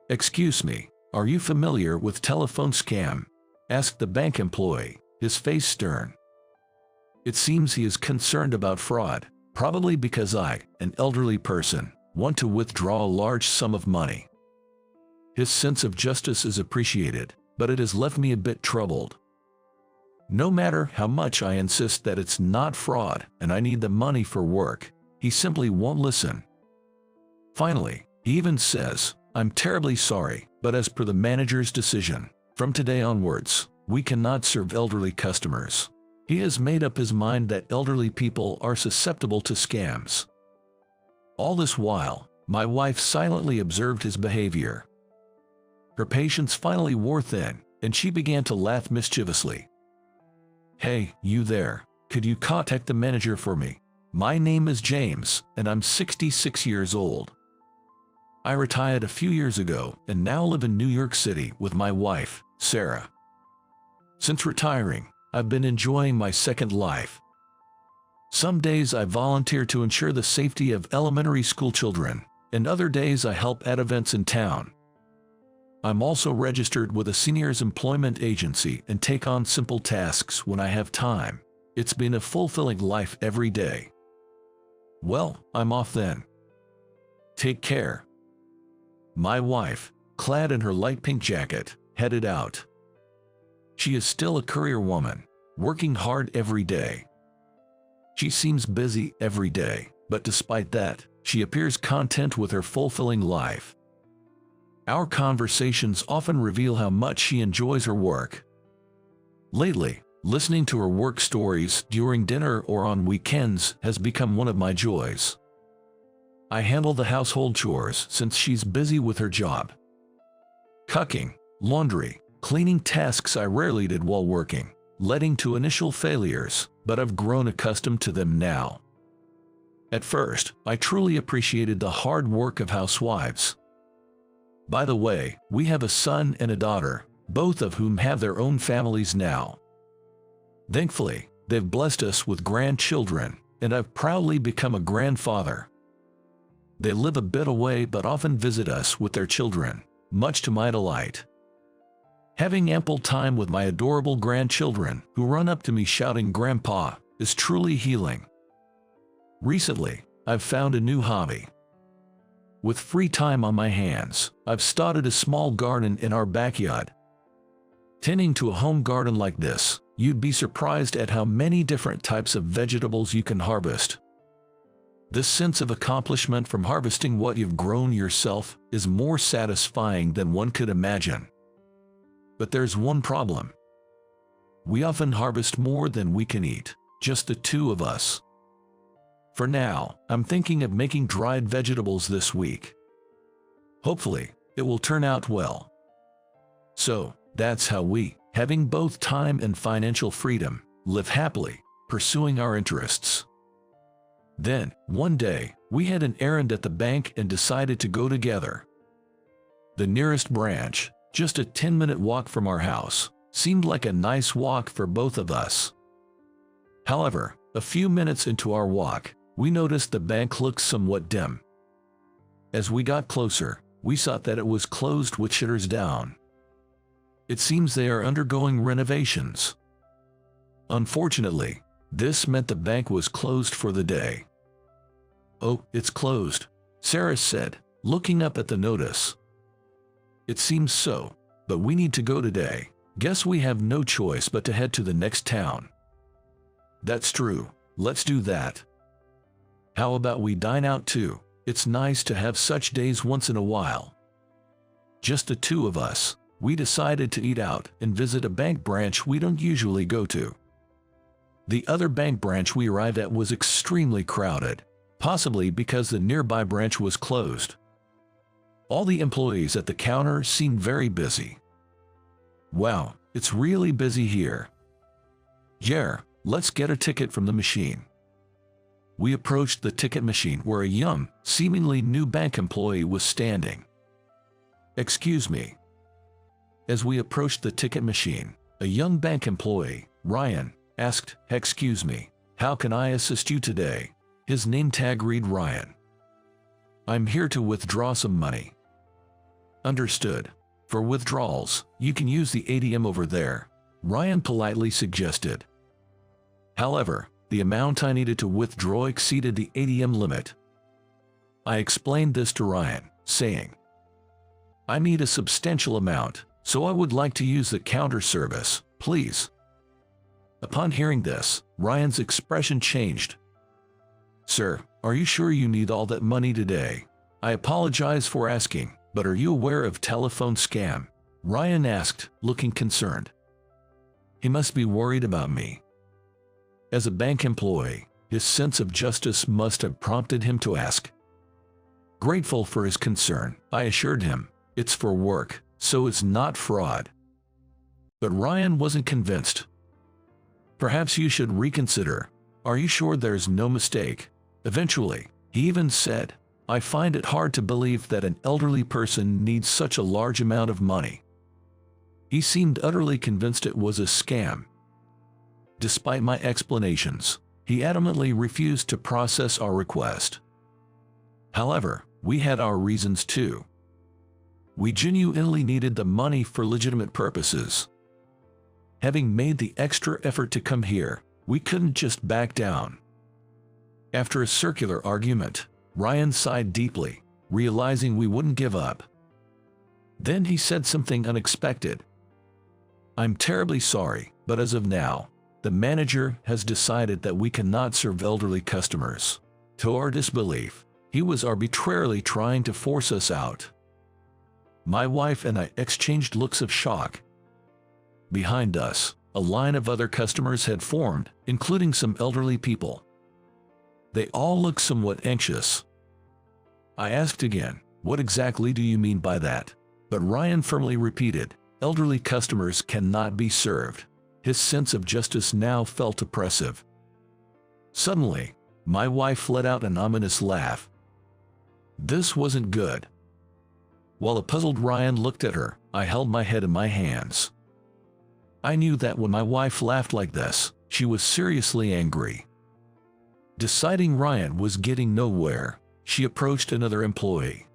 "Excuse me, are you familiar with telephone scam?" asked the bank employee, his face stern. It seems he is concerned about fraud, probably because I, an elderly person, want to withdraw a large sum of money. His sense of justice is appreciated, but it has left me a bit troubled. No matter how much I insist that it's not fraud and I need the money for work, he simply won't listen. Finally, he even says, "I'm terribly sorry, but as per the manager's decision, from today onwards, we cannot serve elderly customers." He has made up his mind that elderly people are susceptible to scams. All this while, my wife silently observed his behavior. Her patience finally wore thin, and she began to laugh mischievously. "Hey, you there, could you contact the manager for me? My name is James, and I'm 66 years old. I retired a few years ago and now live in New York City with my wife, Sarah. Since retiring, I've been enjoying my second life. Some days I volunteer to ensure the safety of elementary school children, and other days I help at events in town. I'm also registered with a seniors employment agency and take on simple tasks when I have time. It's been a fulfilling life every day. Well, I'm off then. Take care." My wife, clad in her light pink jacket, headed out. She is still a career woman, working hard every day. She seems busy every day, but despite that, she appears content with her fulfilling life. Our conversations often reveal how much she enjoys her work. Lately, listening to her work stories during dinner or on weekends has become one of my joys. I handle the household chores since she's busy with her job. Cooking, laundry, cleaning tasks I rarely did while working, leading to initial failures, but I've grown accustomed to them now. At first, I truly appreciated the hard work of housewives. By the way, we have a son and a daughter, both of whom have their own families now. Thankfully, they've blessed us with grandchildren, and I've proudly become a grandfather. They live a bit away but often visit us with their children, much to my delight. Having ample time with my adorable grandchildren who run up to me shouting "Grandpa" is truly healing. Recently, I've found a new hobby. With free time on my hands, I've started a small garden in our backyard. Tending to a home garden like this, you'd be surprised at how many different types of vegetables you can harvest. This sense of accomplishment from harvesting what you've grown yourself is more satisfying than one could imagine. But there's one problem. We often harvest more than we can eat, just the two of us. For now, I'm thinking of making dried vegetables this week. Hopefully, it will turn out well. So, that's how we, having both time and financial freedom, live happily, pursuing our interests. Then, one day, we had an errand at the bank and decided to go together. The nearest branch, just a 10-minute walk from our house, seemed like a nice walk for both of us. However, a few minutes into our walk, we noticed the bank looked somewhat dim. As we got closer, we saw that it was closed with shutters down. It seems they are undergoing renovations. Unfortunately, this meant the bank was closed for the day. "Oh, it's closed," Sarah said, looking up at the notice. "It seems so, but we need to go today. Guess we have no choice but to head to the next town." "That's true, let's do that. How about we dine out too? It's nice to have such days once in a while." Just the two of us, we decided to eat out and visit a bank branch we don't usually go to. The other bank branch we arrived at was extremely crowded, possibly because the nearby branch was closed. All the employees at the counter seemed very busy. "Wow, it's really busy here. Yeah, let's get a ticket from the machine." We approached the ticket machine where a young, seemingly new bank employee was standing. "Excuse me." As we approached the ticket machine, a young bank employee, Ryan, asked, "Excuse me, how can I assist you today?" His name tag read Ryan. "I'm here to withdraw some money." Understood. For withdrawals, you can use the ATM over there, Ryan politely suggested. However, the amount I needed to withdraw exceeded the ATM limit. I explained this to Ryan, saying, I need a substantial amount, so I would like to use the counter service, please. Upon hearing this, Ryan's expression changed. Sir, are you sure you need all that money today? I apologize for asking, but are you aware of telephone scam? Ryan asked, looking concerned. He must be worried about me. As a bank employee, his sense of justice must have prompted him to ask. Grateful for his concern, I assured him, it's for work, so it's not fraud. But Ryan wasn't convinced. Perhaps you should reconsider. Are you sure there's no mistake? Eventually, he even said, I find it hard to believe that an elderly person needs such a large amount of money. He seemed utterly convinced it was a scam. Despite my explanations, he adamantly refused to process our request. However, we had our reasons too. We genuinely needed the money for legitimate purposes. Having made the extra effort to come here, we couldn't just back down. After a circular argument, Ryan sighed deeply, realizing we wouldn't give up. Then he said something unexpected. I'm terribly sorry, but as of now, the manager has decided that we cannot serve elderly customers. To our disbelief, he was arbitrarily trying to force us out. My wife and I exchanged looks of shock. Behind us, a line of other customers had formed, including some elderly people. They all looked somewhat anxious. I asked again, what exactly do you mean by that? But Ryan firmly repeated, elderly customers cannot be served. His sense of justice now felt oppressive. Suddenly, my wife let out an ominous laugh. This wasn't good. While a puzzled Ryan looked at her, I held my head in my hands. I knew that when my wife laughed like this, she was seriously angry. Deciding Ryan was getting nowhere, she approached another employee.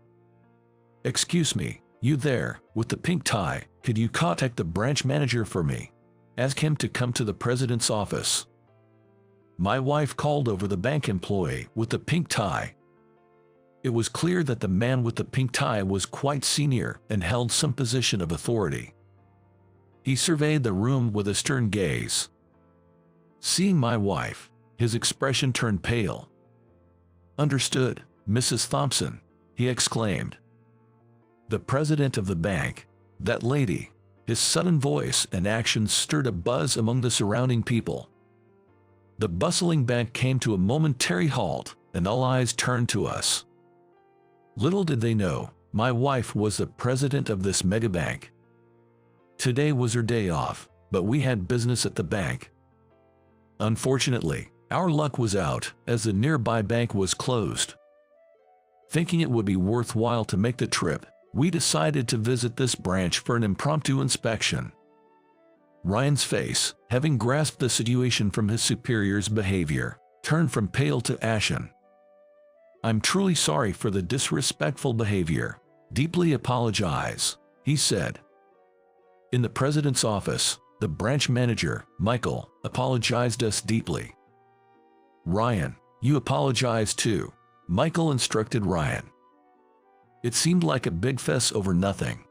Excuse me, you there, with the pink tie, could you contact the branch manager for me? Ask him to come to the president's office. My wife called over the bank employee with the pink tie. It was clear that the man with the pink tie was quite senior and held some position of authority. He surveyed the room with a stern gaze. Seeing my wife, his expression turned pale. Understood, Mrs. Thompson, he exclaimed. The president of the bank, that lady. His sudden voice and actions stirred a buzz among the surrounding people. The bustling bank came to a momentary halt, and all eyes turned to us. Little did they know, my wife was the president of this mega bank. Today was her day off, but we had business at the bank. Unfortunately, our luck was out as the nearby bank was closed. Thinking it would be worthwhile to make the trip, we decided to visit this branch for an impromptu inspection. Ryan's face, having grasped the situation from his superior's behavior, turned from pale to ashen. I'm truly sorry for the disrespectful behavior. Deeply apologize, he said. In the president's office, the branch manager, Michael, apologized us deeply. Ryan, you apologize too, Michael instructed Ryan. It seemed like a big fuss over nothing.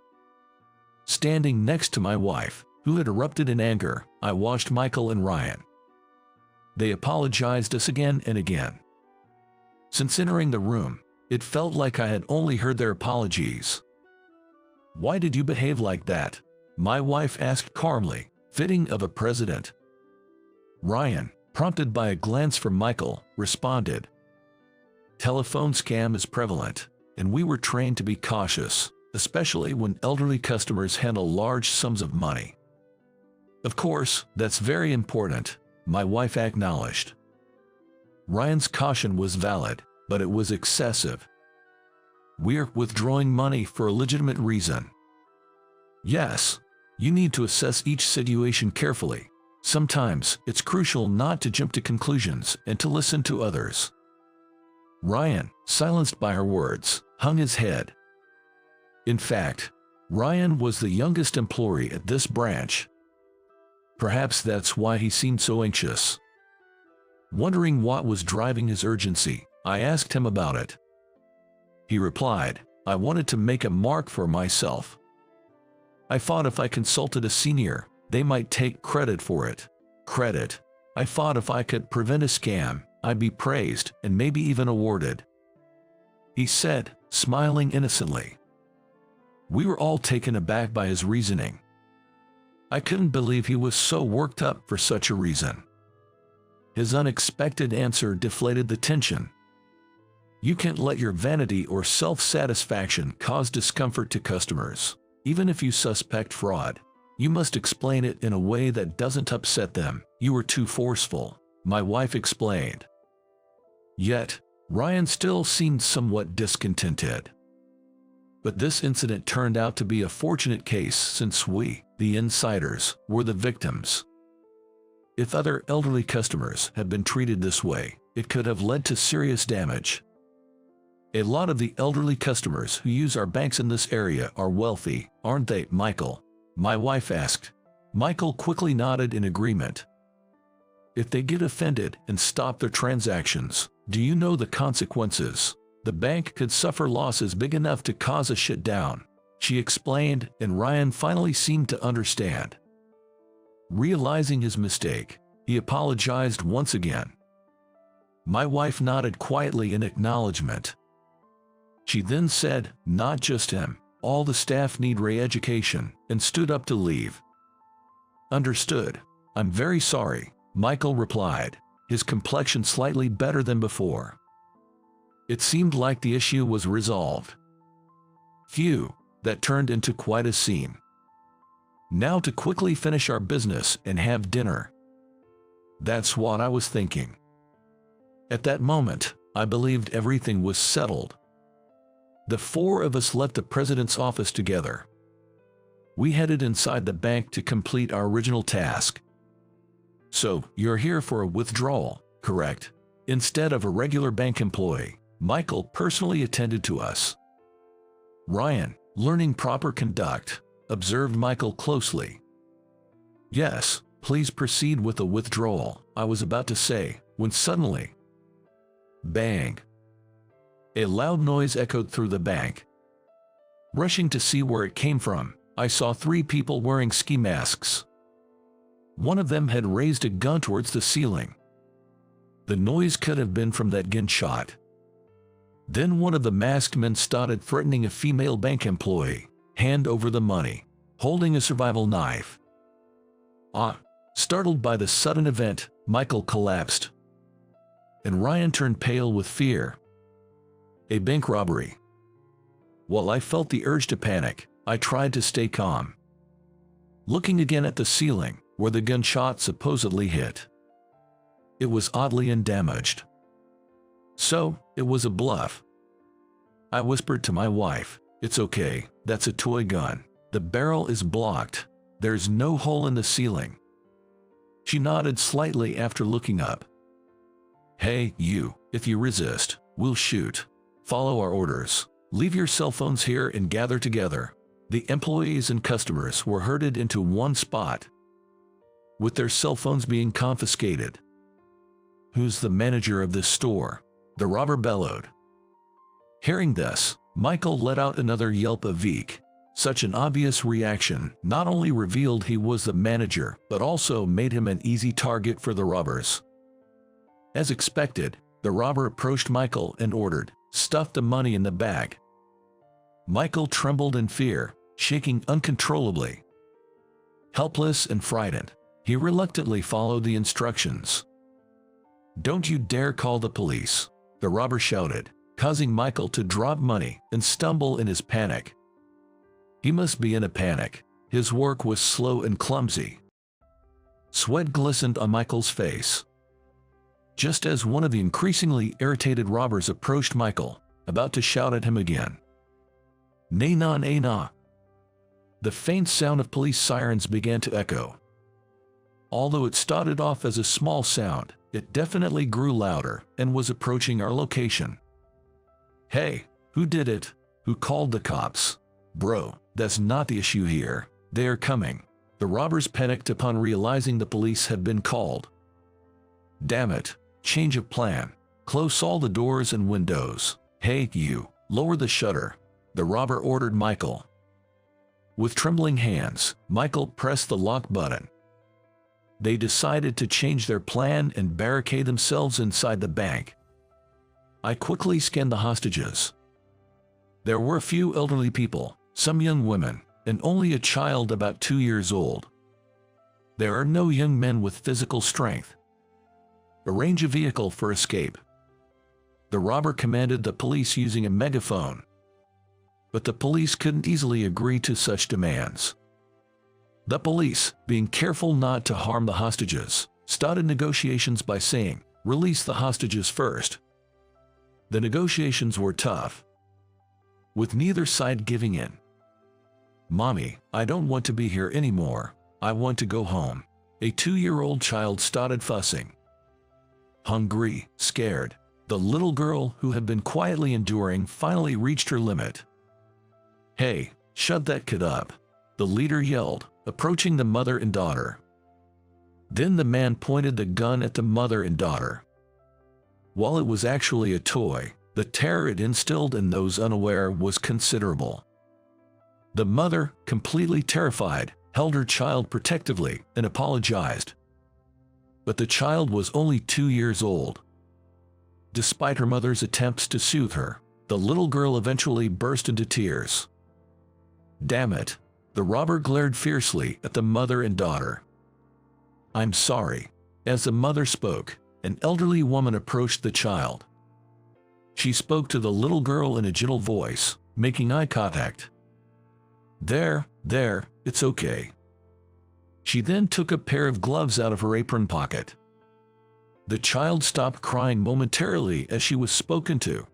Standing next to my wife, who had erupted in anger, I watched Michael and Ryan. They apologized us again and again. Since entering the room, it felt like I had only heard their apologies. Why did you behave like that? My wife asked calmly, fitting of a president. Ryan, prompted by a glance from Michael, responded. Telephone scam is prevalent, and we were trained to be cautious, especially when elderly customers handle large sums of money. Of course, that's very important, my wife acknowledged. Ryan's caution was valid, but it was excessive. We're withdrawing money for a legitimate reason. Yes, you need to assess each situation carefully. Sometimes it's crucial not to jump to conclusions and to listen to others. Ryan, silenced by her words, hung his head. In fact, Ryan was the youngest employee at this branch. Perhaps that's why he seemed so anxious. Wondering what was driving his urgency, I asked him about it. He replied, "I wanted to make a mark for myself. I thought if I consulted a senior, they might take credit for it. Credit. I thought if I could prevent a scam, I'd be praised and maybe even awarded," he said, smiling innocently. We were all taken aback by his reasoning. I couldn't believe he was so worked up for such a reason. His unexpected answer deflated the tension. You can't let your vanity or self-satisfaction cause discomfort to customers. Even if you suspect fraud, you must explain it in a way that doesn't upset them. "You were too forceful," my wife explained. Yet, Ryan still seemed somewhat discontented. But this incident turned out to be a fortunate case since we, the insiders, were the victims. If other elderly customers had been treated this way, it could have led to serious damage. A lot of the elderly customers who use our banks in this area are wealthy, aren't they, Michael? My wife asked. Michael quickly nodded in agreement. If they get offended and stop their transactions, do you know the consequences? The bank could suffer losses big enough to cause a shutdown, she explained, and Ryan finally seemed to understand. Realizing his mistake, he apologized once again. My wife nodded quietly in acknowledgement. She then said, "Not just him, all the staff need re-education," and stood up to leave. "Understood. I'm very sorry," Michael replied, his complexion slightly better than before. It seemed like the issue was resolved. Phew, that turned into quite a scene. Now to quickly finish our business and have dinner. That's what I was thinking. At that moment, I believed everything was settled. The four of us left the president's office together. We headed inside the bank to complete our original task. "So, you're here for a withdrawal, correct?" Instead of a regular bank employee, Michael personally attended to us. Ryan, learning proper conduct, observed Michael closely. "Yes, please proceed with the withdrawal," I was about to say, when suddenly, bang! A loud noise echoed through the bank. Rushing to see where it came from, I saw three people wearing ski masks. One of them had raised a gun towards the ceiling. The noise could have been from that gunshot. Then one of the masked men started threatening a female bank employee, "Hand over the money," holding a survival knife. Startled by the sudden event, Michael collapsed. And Ryan turned pale with fear. A bank robbery. While I felt the urge to panic, I tried to stay calm. Looking again at the ceiling, where the gunshot supposedly hit. It was oddly undamaged. So, it was a bluff. I whispered to my wife, "It's okay, that's a toy gun. The barrel is blocked. There's no hole in the ceiling." She nodded slightly after looking up. "Hey, you, if you resist, we'll shoot. Follow our orders. Leave your cell phones here and gather together." The employees and customers were herded into one spot, with their cell phones being confiscated. "Who's the manager of this store?" the robber bellowed. Hearing this, Michael let out another yelp of "Veek." Such an obvious reaction not only revealed he was the manager, but also made him an easy target for the robbers. As expected, the robber approached Michael and ordered, "Stuff the money in the bag." Michael trembled in fear, shaking uncontrollably. Helpless and frightened, he reluctantly followed the instructions. "Don't you dare call the police," the robber shouted, causing Michael to drop money and stumble in his panic. He must be in a panic. His work was slow and clumsy. Sweat glistened on Michael's face. Just as one of the increasingly irritated robbers approached Michael, about to shout at him again. "Nay na nay na." The faint sound of police sirens began to echo. Although it started off as a small sound, it definitely grew louder and was approaching our location. "Hey, who did it? Who called the cops? Bro, That's not the issue here. They are coming. The robbers panicked upon realizing the police had been called. Damn it. Change of plan. Close all the doors and windows. Hey, you. Lower the shutter. The robber ordered Michael. With trembling hands, Michael pressed the lock button. They decided to change their plan and barricade themselves inside the bank. I quickly scanned the hostages. There were a few elderly people, some young women, and only a child about 2 years old. There are no young men with physical strength. Arrange a vehicle for escape. The robber commanded the police using a megaphone. But the police couldn't easily agree to such demands. The police, being careful not to harm the hostages, started negotiations by saying, "Release the hostages first." The negotiations were tough, with neither side giving in. "Mommy, I don't want to be here anymore. I want to go home." A 2-year-old child started fussing. Hungry, scared, the little girl who had been quietly enduring finally reached her limit. "Hey, shut that kid up," the leader yelled, approaching the mother and daughter. Then the man pointed the gun at the mother and daughter. While it was actually a toy, the terror it instilled in those unaware was considerable. The mother, completely terrified, held her child protectively and apologized. But the child was only 2 years old. Despite her mother's attempts to soothe her, the little girl eventually burst into tears. "Damn it!" The robber glared fiercely at the mother and daughter. "I'm sorry." As the mother spoke, an elderly woman approached the child. She spoke to the little girl in a gentle voice, making eye contact. There, it's okay." She then took a pair of gloves out of her apron pocket. The child stopped crying momentarily as she was spoken to.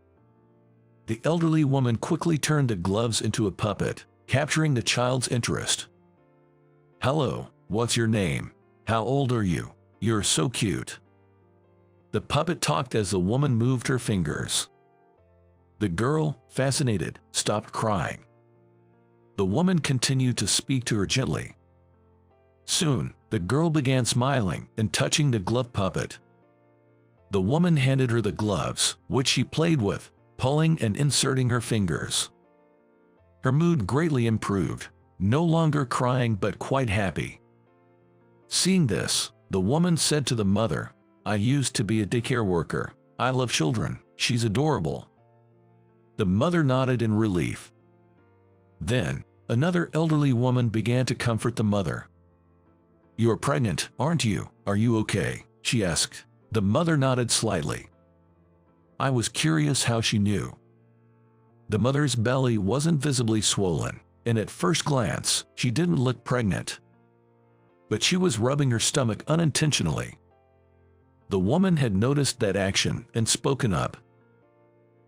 The elderly woman quickly turned the gloves into a puppet, capturing the child's interest. "Hello, what's your name? How old are you? You're so cute." The puppet talked as the woman moved her fingers. The girl, fascinated, stopped crying. The woman continued to speak to her gently. Soon, the girl began smiling and touching the glove puppet. The woman handed her the gloves, which she played with, pulling and inserting her fingers. Her mood greatly improved, no longer crying but quite happy. Seeing this, the woman said to the mother, "I used to be a daycare worker. I love children. She's adorable." The mother nodded in relief. Then, another elderly woman began to comfort the mother. "You're pregnant, aren't you? Are you okay?" she asked. The mother nodded slightly. I was curious how she knew. The mother's belly wasn't visibly swollen, and at first glance, she didn't look pregnant. But she was rubbing her stomach unintentionally. The woman had noticed that action and spoken up.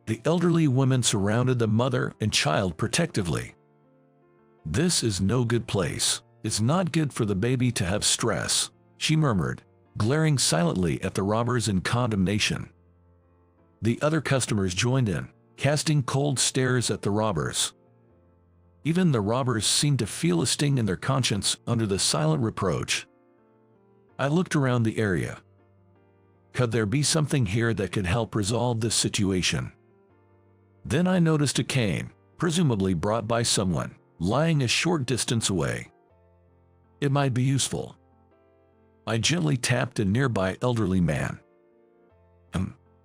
The elderly women surrounded the mother and child protectively. "This is no good place. It's not good for the baby to have stress," she murmured, glaring silently at the robbers in condemnation. The other customers joined in, casting cold stares at the robbers. Even the robbers seemed to feel a sting in their conscience under the silent reproach. I looked around the area. Could there be something here that could help resolve this situation? Then I noticed a cane, presumably brought by someone, lying a short distance away. It might be useful. I gently tapped a nearby elderly man.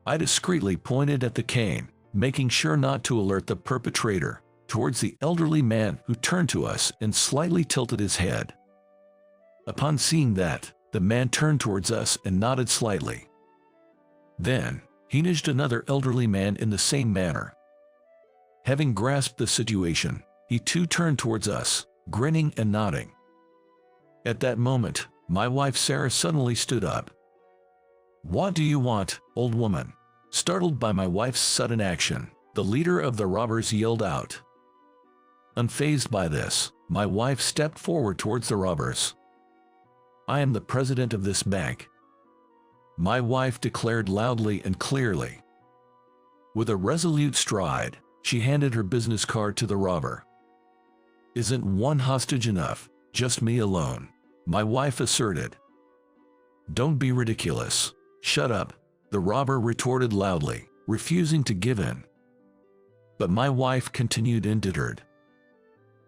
I discreetly pointed at the cane, making sure not to alert the perpetrator, towards the elderly man who turned to us and slightly tilted his head. Upon seeing that, the man turned towards us and nodded slightly. Then, he nudged another elderly man in the same manner. Having grasped the situation, he too turned towards us, grinning and nodding. At that moment, my wife Sarah suddenly stood up. "What do you want, old woman?" Startled by my wife's sudden action, the leader of the robbers yelled out. Unfazed by this, my wife stepped forward towards the robbers. "I am the president of this bank," my wife declared loudly and clearly. With a resolute stride, she handed her business card to the robber. Isn't one hostage enough? Just me alone, my wife asserted. Don't be ridiculous. Shut up, the robber retorted loudly, refusing to give in. But my wife continued embittered.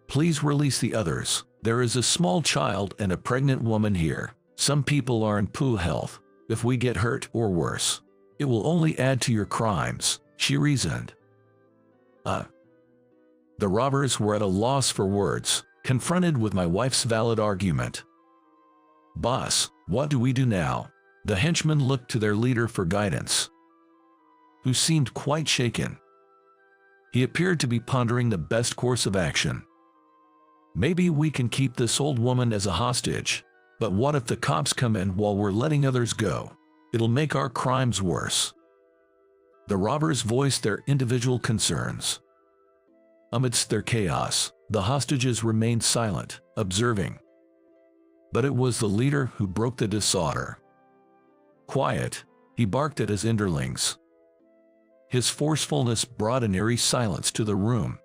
Please release the others. There is a small child and a pregnant woman here. Some people are in poor health. If we get hurt or worse, it will only add to your crimes, she reasoned. The robbers were at a loss for words, confronted with my wife's valid argument. Boss, what do we do now? The henchmen looked to their leader for guidance, who seemed quite shaken. He appeared to be pondering the best course of action. Maybe we can keep this old woman as a hostage, but what if the cops come in while we're letting others go? It'll make our crimes worse. The robbers voiced their individual concerns. Amidst their chaos, the hostages remained silent, observing. But it was the leader who broke the disorder. Quiet, he barked at his underlings. His forcefulness brought an eerie silence to the room.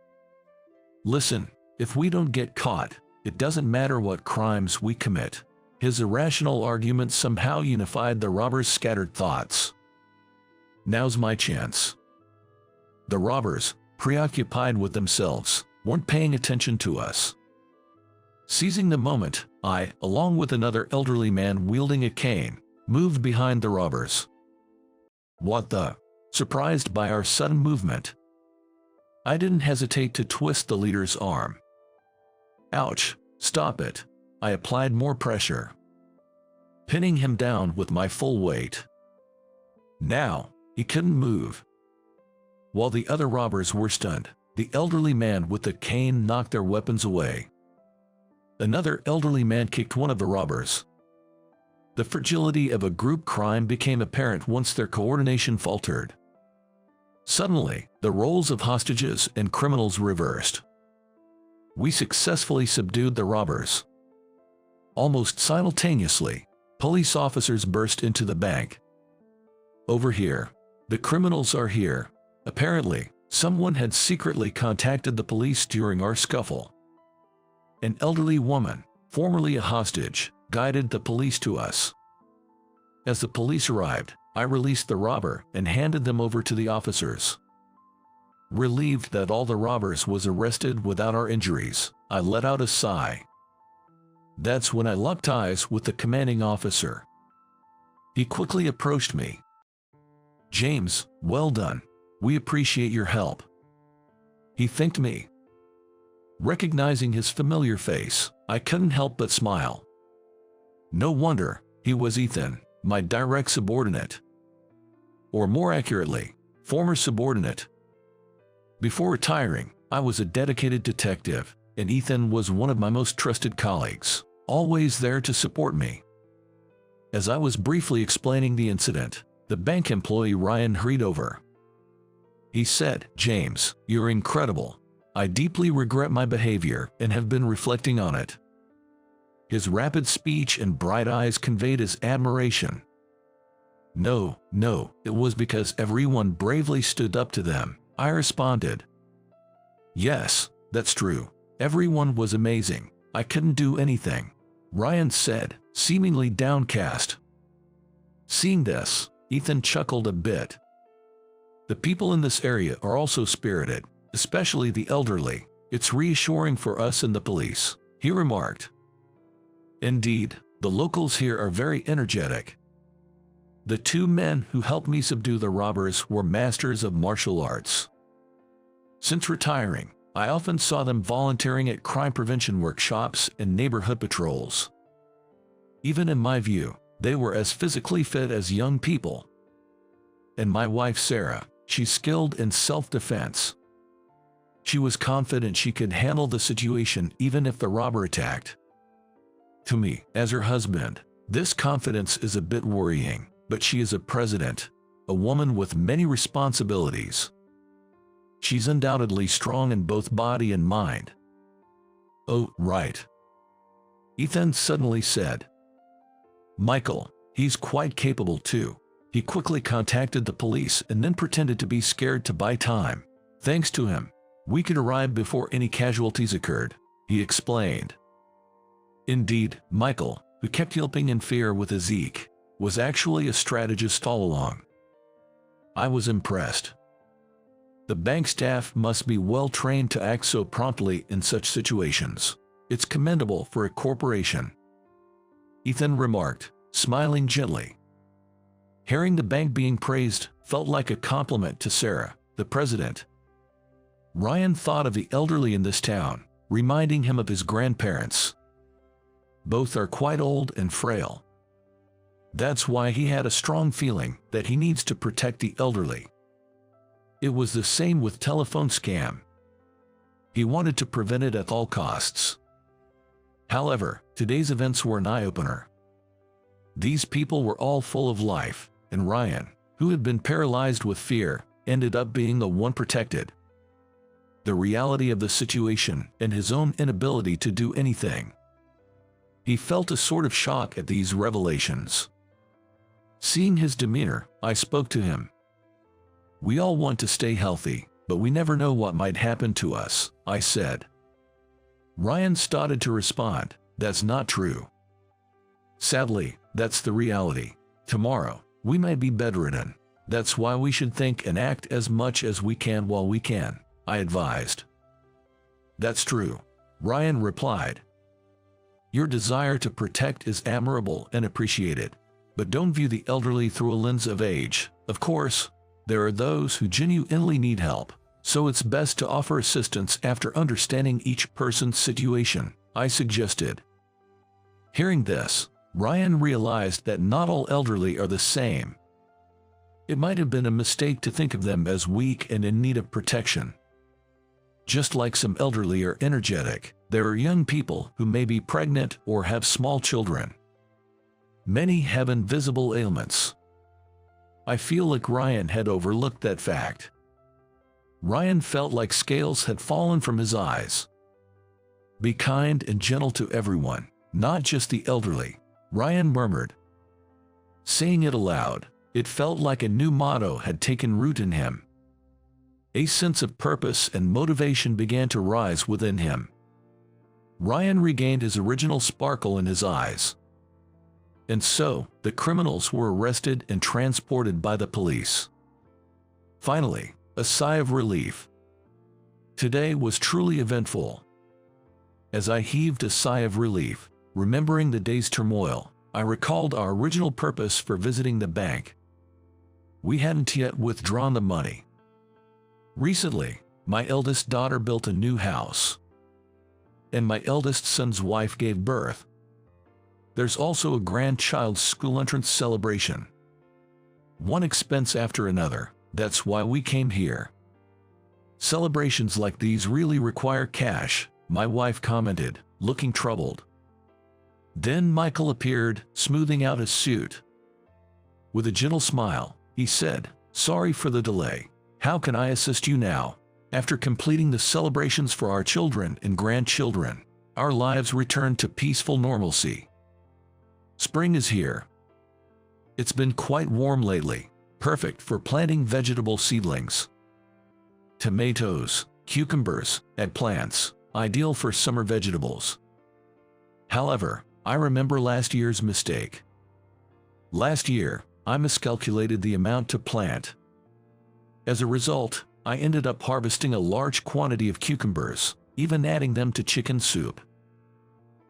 Listen, if we don't get caught, it doesn't matter what crimes we commit. His irrational argument somehow unified the robbers' scattered thoughts. Now's my chance. The robbers, preoccupied with themselves, weren't paying attention to us. Seizing the moment, I, along with another elderly man wielding a cane, moved behind the robbers. What the? Surprised by our sudden movement, I didn't hesitate to twist the leader's arm. Ouch, stop it. I applied more pressure, pinning him down with my full weight. Now, he couldn't move. While the other robbers were stunned, the elderly man with the cane knocked their weapons away. Another elderly man kicked one of the robbers. The fragility of a group crime became apparent once their coordination faltered. Suddenly, the roles of hostages and criminals reversed. We successfully subdued the robbers. Almost simultaneously, police officers burst into the bank. Over here. The criminals are here. Apparently, someone had secretly contacted the police during our scuffle. An elderly woman, formerly a hostage, guided the police to us. As the police arrived, I released the robber and handed them over to the officers. Relieved that all the robbers was arrested without our injuries, I let out a sigh. That's when I locked eyes with the commanding officer. He quickly approached me. James, well done. We appreciate your help. He thanked me. Recognizing his familiar face, I couldn't help but smile. No wonder, he was Ethan, my direct subordinate. Or more accurately, former subordinate. Before retiring, I was a dedicated detective, and Ethan was one of my most trusted colleagues, always there to support me. As I was briefly explaining the incident, the bank employee Ryan hurried over. He said, James, you're incredible. I deeply regret my behavior and have been reflecting on it. His rapid speech and bright eyes conveyed his admiration. No, it was because everyone bravely stood up to them, I responded. Yes, that's true. Everyone was amazing. I couldn't do anything, Ryan said, seemingly downcast. Seeing this, Ethan chuckled a bit. The people in this area are also spirited, especially the elderly. It's reassuring for us and the police, he remarked. Indeed, the locals here are very energetic. The two men who helped me subdue the robbers were masters of martial arts. Since retiring, I often saw them volunteering at crime prevention workshops and neighborhood patrols. Even in my view, they were as physically fit as young people. And my wife Sarah, she's skilled in self-defense. She was confident she could handle the situation even if the robber attacked. To me, as her husband, this confidence is a bit worrying, but she is a president, a woman with many responsibilities. She's undoubtedly strong in both body and mind. Oh, right. Ethan suddenly said. Michael, he's quite capable too. He quickly contacted the police and then pretended to be scared to buy time. Thanks to him, we could arrive before any casualties occurred. he explained. Indeed, Michael, who kept yelping in fear with Zeke, was actually a strategist all along. I was impressed. The bank staff must be well trained to act so promptly in such situations. It's commendable for a corporation, Ethan remarked, smiling gently. Hearing the bank being praised felt like a compliment to Sarah, the president. Ryan thought of the elderly in this town, reminding him of his grandparents. Both are quite old and frail. That's why he had a strong feeling that he needs to protect the elderly. It was the same with telephone scam. He wanted to prevent it at all costs. However, today's events were an eye-opener. These people were all full of life, and Ryan, who had been paralyzed with fear, ended up being the one protected. The reality of the situation and his own inability to do anything. He felt a sort of shock at these revelations. Seeing his demeanor, I spoke to him. We all want to stay healthy, but we never know what might happen to us, I said. Ryan started to respond, that's not true. Sadly, that's the reality. Tomorrow, we might be bedridden. That's why we should think and act as much as we can while we can, I advised. That's true, Ryan replied. Your desire to protect is admirable and appreciated, but don't view the elderly through a lens of age. Of course, there are those who genuinely need help, so it's best to offer assistance after understanding each person's situation, I suggested. Hearing this, Ryan realized that not all elderly are the same. It might have been a mistake to think of them as weak and in need of protection. Just like some elderly are energetic, there are young people who may be pregnant or have small children. Many have invisible ailments. I feel like Ryan had overlooked that fact. Ryan felt like scales had fallen from his eyes. Be kind and gentle to everyone, not just the elderly, Ryan murmured. Saying it aloud, it felt like a new motto had taken root in him. A sense of purpose and motivation began to rise within him. Ryan regained his original sparkle in his eyes. And so, the criminals were arrested and transported by the police. Finally, a sigh of relief. Today was truly eventful. As I heaved a sigh of relief, remembering the day's turmoil, I recalled our original purpose for visiting the bank. We hadn't yet withdrawn the money. Recently, my eldest daughter built a new house. And my eldest son's wife gave birth. There's also a grandchild's school entrance celebration. One expense after another, that's why we came here. Celebrations like these really require cash, my wife commented, looking troubled. Then Michael appeared, smoothing out his suit. With a gentle smile, he said, Sorry for the delay. How can I assist you now? After completing the celebrations for our children and grandchildren, our lives returned to peaceful normalcy. Spring is here. It's been quite warm lately, perfect for planting vegetable seedlings. Tomatoes, cucumbers, eggplants, ideal for summer vegetables. However, I remember last year's mistake. Last year, I miscalculated the amount to plant. As a result, I ended up harvesting a large quantity of cucumbers, even adding them to chicken soup.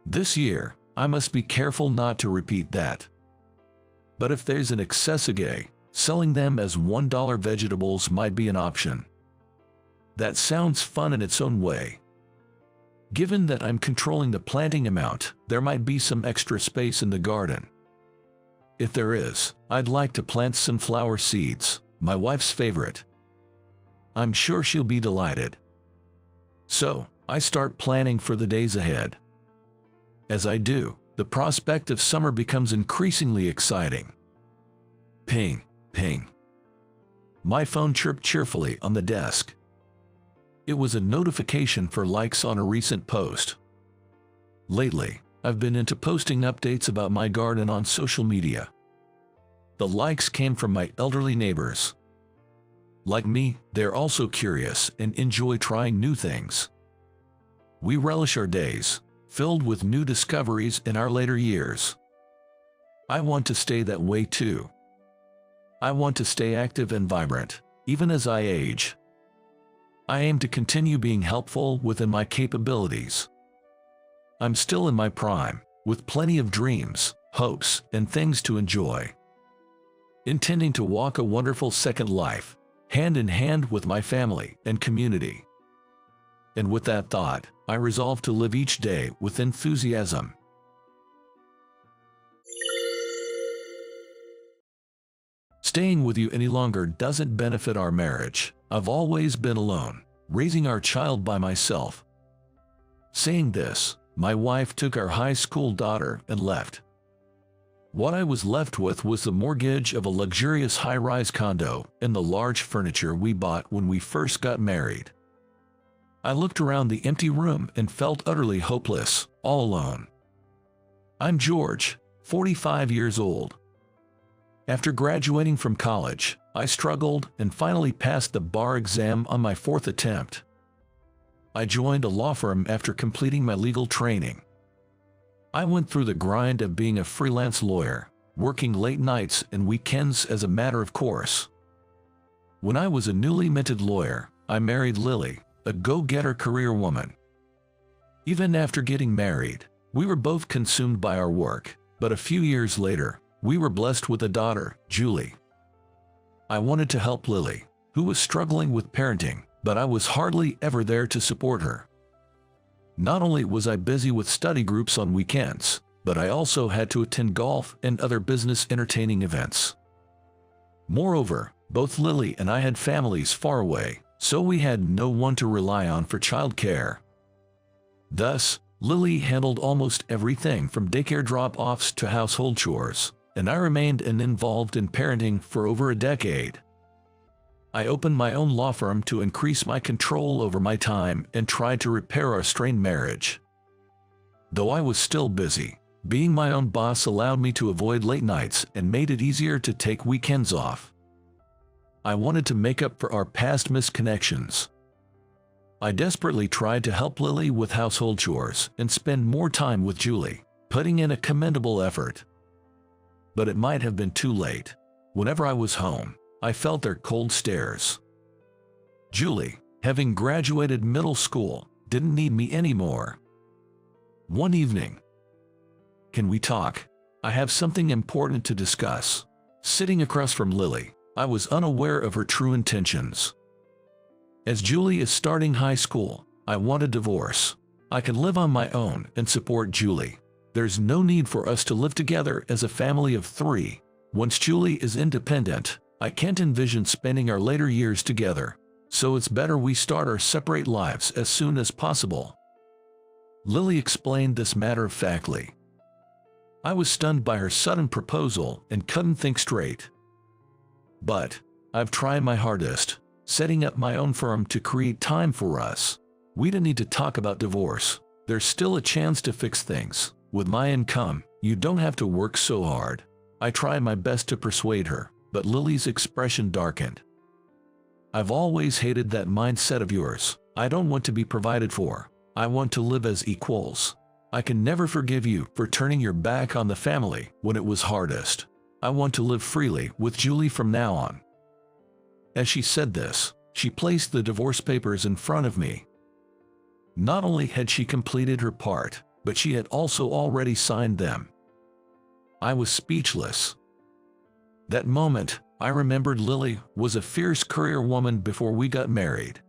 This year, I must be careful not to repeat that. But if there's an excess again, selling them as $1 vegetables might be an option. That sounds fun in its own way. Given that I'm controlling the planting amount, there might be some extra space in the garden. If there is, I'd like to plant sunflower seeds, my wife's favorite. I'm sure she'll be delighted. So, I start planning for the days ahead. As I do, the prospect of summer becomes increasingly exciting. Ping, ping. My phone chirped cheerfully on the desk. It was a notification for likes on a recent post. Lately, I've been into posting updates about my garden on social media. The likes came from my elderly neighbors. Like me, they're also curious and enjoy trying new things. We relish our days, filled with new discoveries in our later years. I want to stay that way too. I want to stay active and vibrant, even as I age. I aim to continue being helpful within my capabilities. I'm still in my prime, with plenty of dreams, hopes, and things to enjoy. Intending to walk a wonderful second life, hand in hand with my family and community. And with that thought, I resolve to live each day with enthusiasm. Staying with you any longer doesn't benefit our marriage. I've always been alone, raising our child by myself. Saying this, my wife took our high school daughter and left. What I was left with was the mortgage of a luxurious high-rise condo and the large furniture we bought when we first got married. I looked around the empty room and felt utterly hopeless, all alone. I'm George, 45 years old. After graduating from college, I struggled and finally passed the bar exam on my 4th attempt. I joined a law firm after completing my legal training. I went through the grind of being a freelance lawyer, working late nights and weekends as a matter of course. When I was a newly minted lawyer, I married Lily, a go-getter career woman. Even after getting married, we were both consumed by our work, but a few years later, we were blessed with a daughter, Julie. I wanted to help Lily, who was struggling with parenting, but I was hardly ever there to support her. Not only was I busy with study groups on weekends, but I also had to attend golf and other business entertaining events. Moreover, both Lily and I had families far away, so we had no one to rely on for childcare. Thus, Lily handled almost everything from daycare drop-offs to household chores, and I remained involved in parenting for over a decade. I opened my own law firm to increase my control over my time and tried to repair our strained marriage. Though I was still busy, being my own boss allowed me to avoid late nights and made it easier to take weekends off. I wanted to make up for our past misconnections. I desperately tried to help Lily with household chores and spend more time with Julie, putting in a commendable effort. But it might have been too late. Whenever I was home, I felt their cold stares. Julie, having graduated middle school, didn't need me anymore. One evening, "Can we talk? I have something important to discuss." Sitting across from Lily, I was unaware of her true intentions. As Julie is starting high school, I want a divorce. I can live on my own and support Julie. There's no need for us to live together as a family of 3. Once Julie is independent, I can't envision spending our later years together, so it's better we start our separate lives as soon as possible. Lily explained this matter-of-factly. I was stunned by her sudden proposal and couldn't think straight. But I've tried my hardest, setting up my own firm to create time for us. We don't need to talk about divorce. There's still a chance to fix things. With my income, you don't have to work so hard. I tried my best to persuade her, but Lily's expression darkened. I've always hated that mindset of yours. I don't want to be provided for. I want to live as equals. I can never forgive you for turning your back on the family when it was hardest. I want to live freely with Julie from now on. As she said this, she placed the divorce papers in front of me. Not only had she completed her part, but she had also already signed them. I was speechless. That moment, I remembered Lily was a fierce career woman before we got married.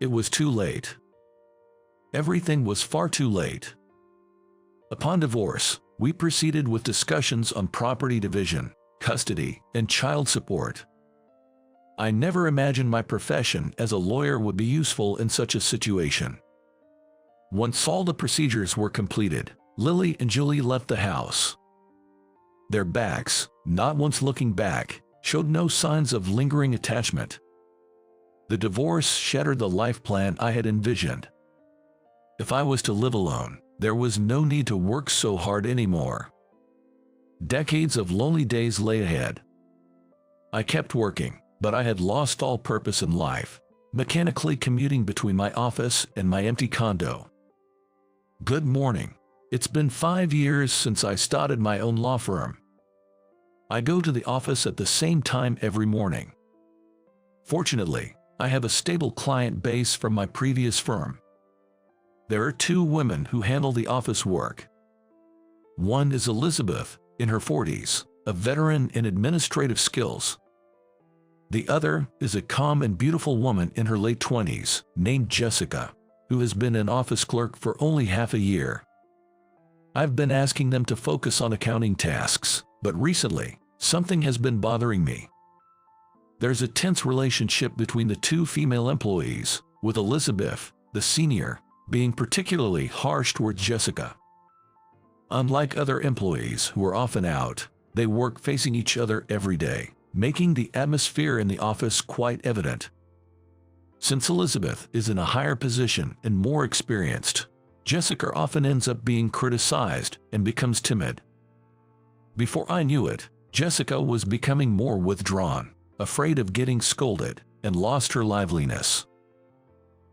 It was too late. Everything was far too late. Upon divorce, we proceeded with discussions on property division, custody, and child support. I never imagined my profession as a lawyer would be useful in such a situation. Once all the procedures were completed, Lily and Julie left the house. Their backs, not once looking back, showed no signs of lingering attachment. The divorce shattered the life plan I had envisioned. If I was to live alone, there was no need to work so hard anymore. Decades of lonely days lay ahead. I kept working, but I had lost all purpose in life. mechanically commuting between my office and my empty condo. Good morning. It's been 5 years since I started my own law firm. I go to the office at the same time every morning. Fortunately, I have a stable client base from my previous firm. There are 2 women who handle the office work. One is Elizabeth, in her 40s, a veteran in administrative skills. The other is a calm and beautiful woman in her late 20s, named Jessica, who has been an office clerk for only half a year. I've been asking them to focus on accounting tasks, but recently, something has been bothering me. There's a tense relationship between the 2 female employees, with Elizabeth, the senior, being particularly harsh towards Jessica. Unlike other employees who are often out, they work facing each other every day, making the atmosphere in the office quite evident. Since Elizabeth is in a higher position and more experienced, Jessica often ends up being criticized and becomes timid. Before I knew it, Jessica was becoming more withdrawn, afraid of getting scolded, and lost her liveliness.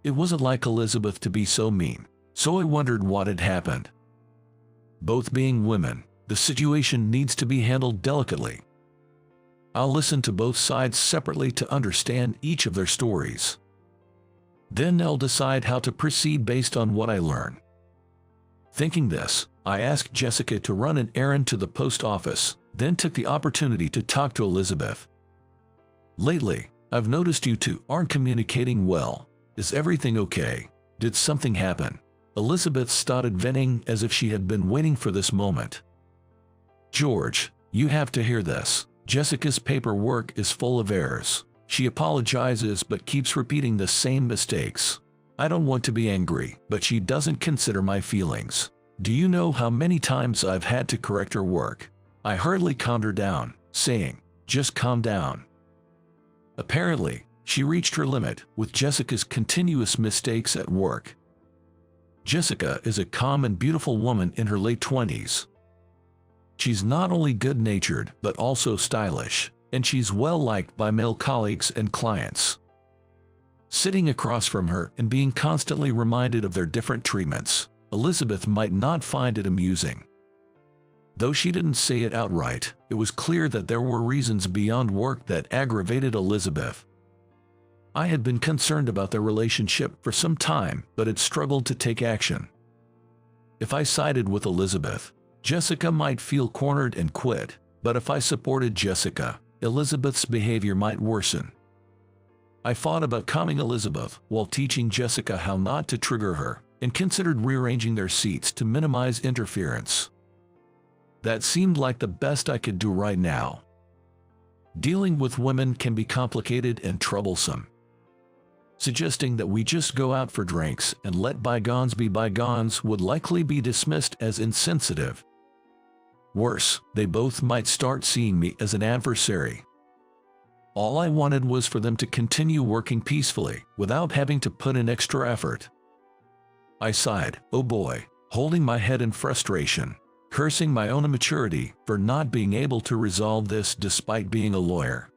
It wasn't like Elizabeth to be so mean, so I wondered what had happened. Both being women, the situation needs to be handled delicately. I'll listen to both sides separately to understand each of their stories. Then I'll decide how to proceed based on what I learn. Thinking this, I asked Jessica to run an errand to the post office, then took the opportunity to talk to Elizabeth. Lately, I've noticed you 2 aren't communicating well. Is everything okay? Did something happen? Elizabeth started venting as if she had been waiting for this moment. George, you have to hear this. Jessica's paperwork is full of errors. She apologizes but keeps repeating the same mistakes. I don't want to be angry, but she doesn't consider my feelings. Do you know how many times I've had to correct her work? I hurriedly calmed her down, saying, "Just calm down." Apparently, she reached her limit with Jessica's continuous mistakes at work. Jessica is a calm and beautiful woman in her late 20s. She's not only good-natured but also stylish, and she's well-liked by male colleagues and clients. Sitting across from her and being constantly reminded of their different treatments, Elizabeth might not find it amusing. Though she didn't say it outright, it was clear that there were reasons beyond work that aggravated Elizabeth. I had been concerned about their relationship for some time, but had struggled to take action. If I sided with Elizabeth, Jessica might feel cornered and quit, but if I supported Jessica, Elizabeth's behavior might worsen. I thought about calming Elizabeth while teaching Jessica how not to trigger her, and considered rearranging their seats to minimize interference. That seemed like the best I could do right now. Dealing with women can be complicated and troublesome. Suggesting that we just go out for drinks and let bygones be bygones would likely be dismissed as insensitive. Worse, they both might start seeing me as an adversary. All I wanted was for them to continue working peacefully, without having to put in extra effort. I sighed, oh boy, holding my head in frustration, cursing my own immaturity for not being able to resolve this despite being a lawyer.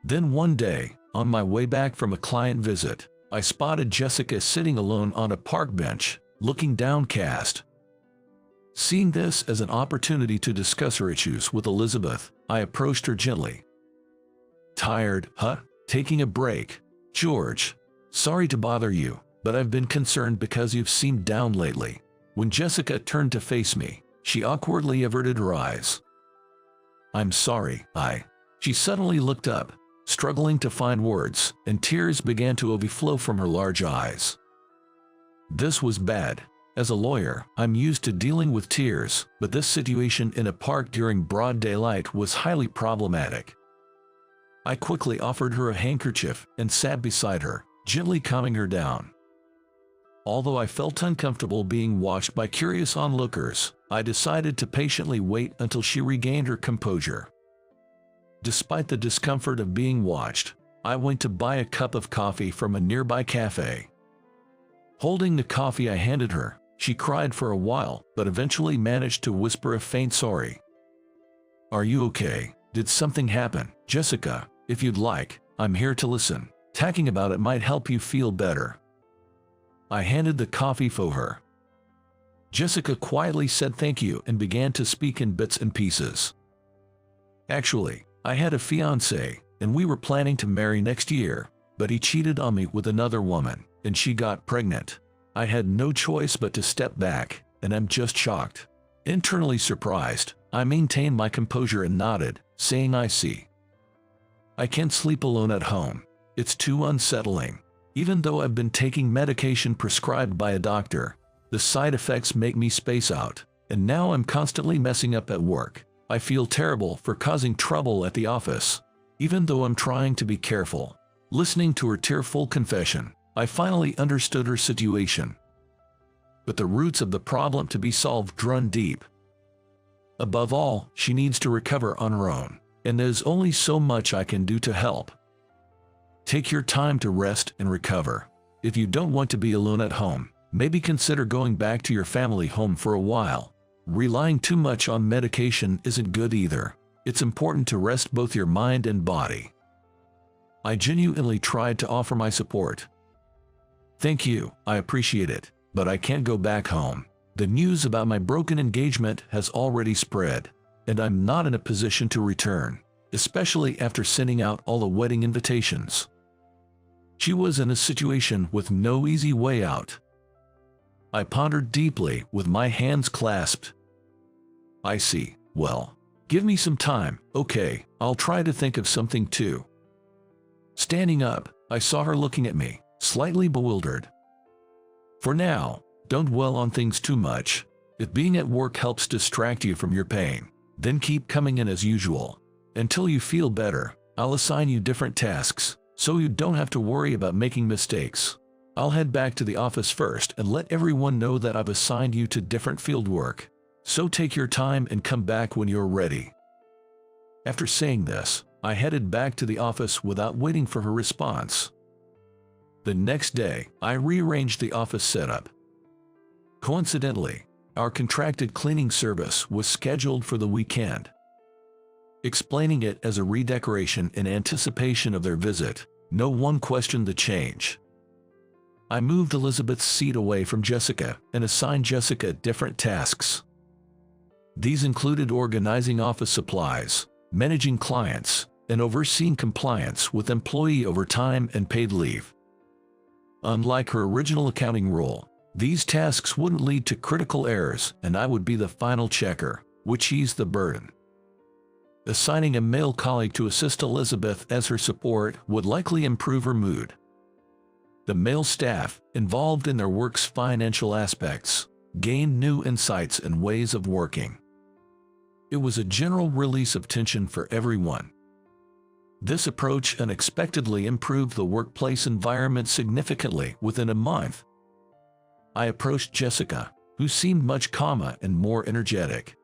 Then one day, on my way back from a client visit, I spotted Jessica sitting alone on a park bench, looking downcast. Seeing this as an opportunity to discuss her issues with Elizabeth, I approached her gently. Tired, huh? Taking a break? George, sorry to bother you, but I've been concerned because you've seemed down lately. When Jessica turned to face me, she awkwardly averted her eyes. I'm sorry, She suddenly looked up, struggling to find words, and tears began to overflow from her large eyes. This was bad. As a lawyer, I'm used to dealing with tears, but this situation in a park during broad daylight was highly problematic. I quickly offered her a handkerchief and sat beside her, gently calming her down. Although I felt uncomfortable being watched by curious onlookers, I decided to patiently wait until she regained her composure. Despite the discomfort of being watched, I went to buy a cup of coffee from a nearby cafe. Holding the coffee I handed her, she cried for a while, but eventually managed to whisper a faint sorry. Are you okay? Did something happen? Jessica, if you'd like, I'm here to listen. Talking about it might help you feel better." I handed the coffee for her. Jessica quietly said thank you and began to speak in bits and pieces. "Actually, I had a fiancé, and we were planning to marry next year, but he cheated on me with another woman, and she got pregnant. I had no choice but to step back, and I'm just shocked." Internally surprised, I maintained my composure and nodded, saying I see. "I can't sleep alone at home. It's too unsettling. Even though I've been taking medication prescribed by a doctor, the side effects make me space out, and now I'm constantly messing up at work. I feel terrible for causing trouble at the office, even though I'm trying to be careful." Listening to her tearful confession, I finally understood her situation. But the roots of the problem to be solved run deep. Above all, she needs to recover on her own, and there's only so much I can do to help. Take your time to rest and recover. If you don't want to be alone at home, maybe consider going back to your family home for a while. Relying too much on medication isn't good either. It's important to rest both your mind and body. I genuinely tried to offer my support. "Thank you, I appreciate it, but I can't go back home. The news about my broken engagement has already spread, and I'm not in a position to return, especially after sending out all the wedding invitations." She was in a situation with no easy way out. I pondered deeply with my hands clasped. "I see. Well, give me some time, okay? I'll try to think of something too." Standing up, I saw her looking at me, slightly bewildered. "For now, don't dwell on things too much. If being at work helps distract you from your pain, then keep coming in as usual. Until you feel better, I'll assign you different tasks, so you don't have to worry about making mistakes. I'll head back to the office first and let everyone know that I've assigned you to different field work. So take your time and come back when you're ready." After saying this, I headed back to the office without waiting for her response. The next day, I rearranged the office setup. Coincidentally, our contracted cleaning service was scheduled for the weekend. Explaining it as a redecoration in anticipation of their visit, no one questioned the change. I moved Elizabeth's seat away from Jessica and assigned Jessica different tasks. These included organizing office supplies, managing clients, and overseeing compliance with employee overtime and paid leave. Unlike her original accounting role, these tasks wouldn't lead to critical errors, and I would be the final checker, which eased the burden. Assigning a male colleague to assist Elizabeth as her support would likely improve her mood. The male staff, involved in their work's financial aspects, gained new insights and ways of working. It was a general release of tension for everyone. This approach unexpectedly improved the workplace environment significantly within a month. I approached Jessica, who seemed much calmer and more energetic.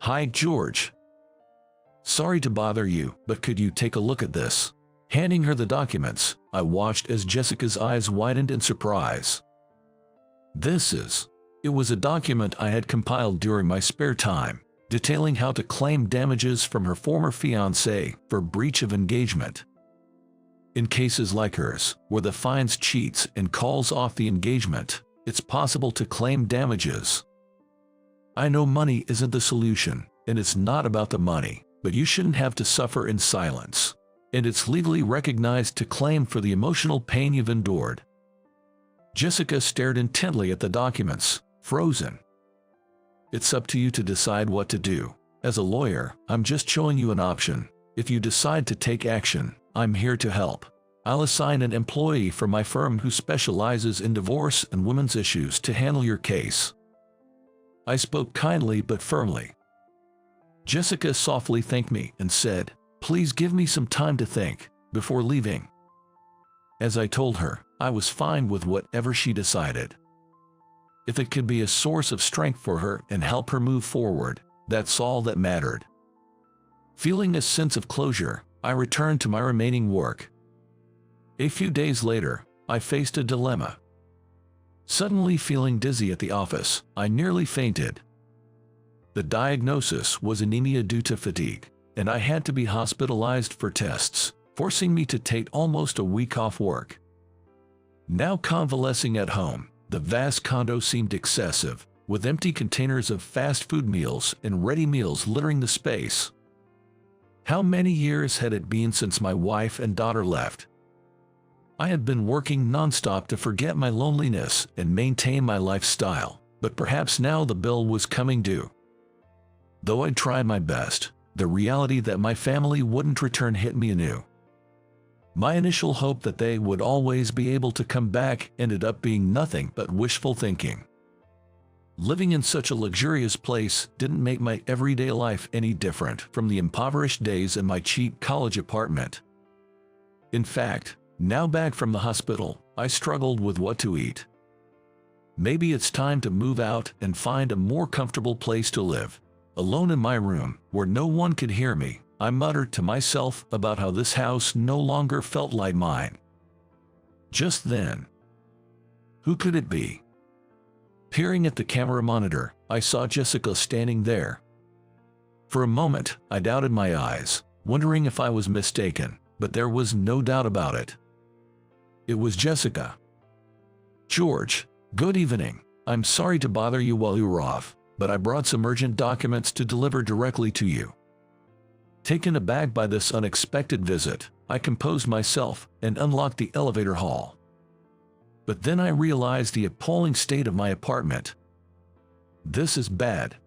"Hi, George. Sorry to bother you, but could you take a look at this?" Handing her the documents, I watched as Jessica's eyes widened in surprise. It was a document I had compiled during my spare time, detailing how to claim damages from her former fiancé for breach of engagement. In cases like hers, where the fiance cheats and calls off the engagement, it's possible to claim damages. I know money isn't the solution, and it's not about the money, but you shouldn't have to suffer in silence. And it's legally recognized to claim for the emotional pain you've endured. Jessica stared intently at the documents, frozen. "It's up to you to decide what to do. As a lawyer, I'm just showing you an option. If you decide to take action, I'm here to help. I'll assign an employee from my firm who specializes in divorce and women's issues to handle your case." I spoke kindly but firmly. Jessica softly thanked me and said, "Please give me some time to think," before leaving. As I told her, I was fine with whatever she decided. If it could be a source of strength for her and help her move forward, that's all that mattered. Feeling a sense of closure, I returned to my remaining work. A few days later, I faced a dilemma. Suddenly feeling dizzy at the office, I nearly fainted. The diagnosis was anemia due to fatigue, and I had to be hospitalized for tests. forcing me to take almost a week off work. Now convalescing at home, the vast condo seemed excessive, with empty containers of fast food meals and ready meals littering the space. How many years had it been since my wife and daughter left? I had been working nonstop to forget my loneliness and maintain my lifestyle, but perhaps now the bill was coming due. Though I'd tried my best, the reality that my family wouldn't return hit me anew. My initial hope that they would always be able to come back ended up being nothing but wishful thinking. Living in such a luxurious place didn't make my everyday life any different from the impoverished days in my cheap college apartment. In fact, now back from the hospital, I struggled with what to eat. Maybe it's time to move out and find a more comfortable place to live. Alone in my room, where no one could hear me, I muttered to myself about how this house no longer felt like mine. Just then, who could it be? Peering at the camera monitor, I saw Jessica standing there. For a moment, I doubted my eyes, wondering if I was mistaken, but there was no doubt about it. It was Jessica. "George, good evening. I'm sorry to bother you while you were off, but I brought some urgent documents to deliver directly to you." Taken aback by this unexpected visit, I composed myself and unlocked the elevator hall. But then I realized the appalling state of my apartment. This is bad.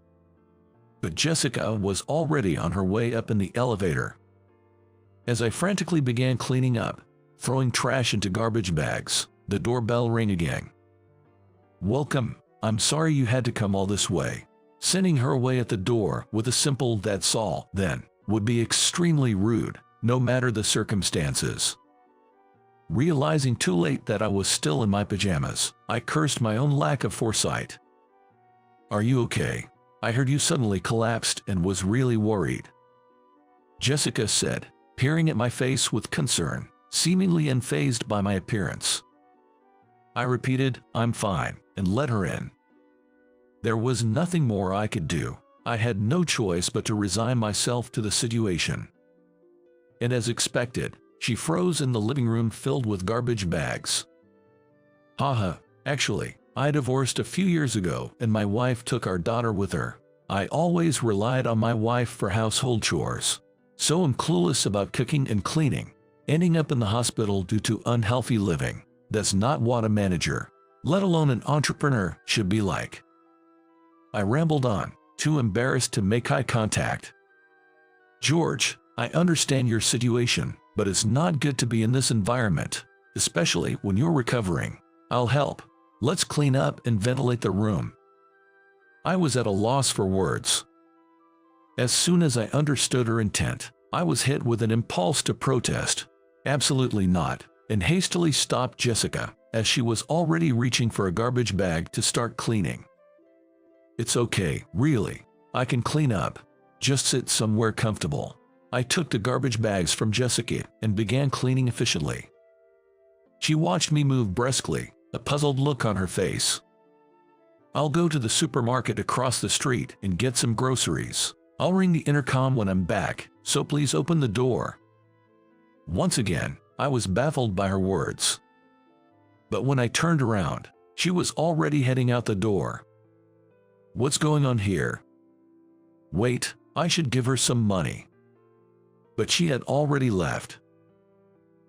But Jessica was already on her way up in the elevator. As I frantically began cleaning up, throwing trash into garbage bags, the doorbell rang again. "Welcome, I'm sorry you had to come all this way." Sending her away at the door with a simple "that's all," then, would be extremely rude, no matter the circumstances. Realizing too late that I was still in my pajamas, I cursed my own lack of foresight. "Are you okay? I heard you suddenly collapsed and was really worried," Jessica said, peering at my face with concern, seemingly unfazed by my appearance. I repeated, "I'm fine," and let her in. There was nothing more I could do. I had no choice but to resign myself to the situation. And as expected, she froze in the living room filled with garbage bags. Haha, actually, I divorced a few years ago and my wife took our daughter with her. I always relied on my wife for household chores, so I'm clueless about cooking and cleaning. Ending up in the hospital due to unhealthy living, that's not what a manager, let alone an entrepreneur, should be like. I rambled on, too embarrassed to make eye contact. "George, I understand your situation, but it's not good to be in this environment, especially when you're recovering. I'll help. Let's clean up and ventilate the room." I was at a loss for words. As soon as I understood her intent, I was hit with an impulse to protest. "Absolutely not," and hastily stopped Jessica, as she was already reaching for a garbage bag to start cleaning. "It's okay, really. I can clean up. Just sit somewhere comfortable." I took the garbage bags from Jessica and began cleaning efficiently. She watched me move briskly, a puzzled look on her face. "I'll go to the supermarket across the street and get some groceries. I'll ring the intercom when I'm back, so please open the door." Once again, I was baffled by her words. But when I turned around, she was already heading out the door. What's going on here? Wait, I should give her some money. But she had already left.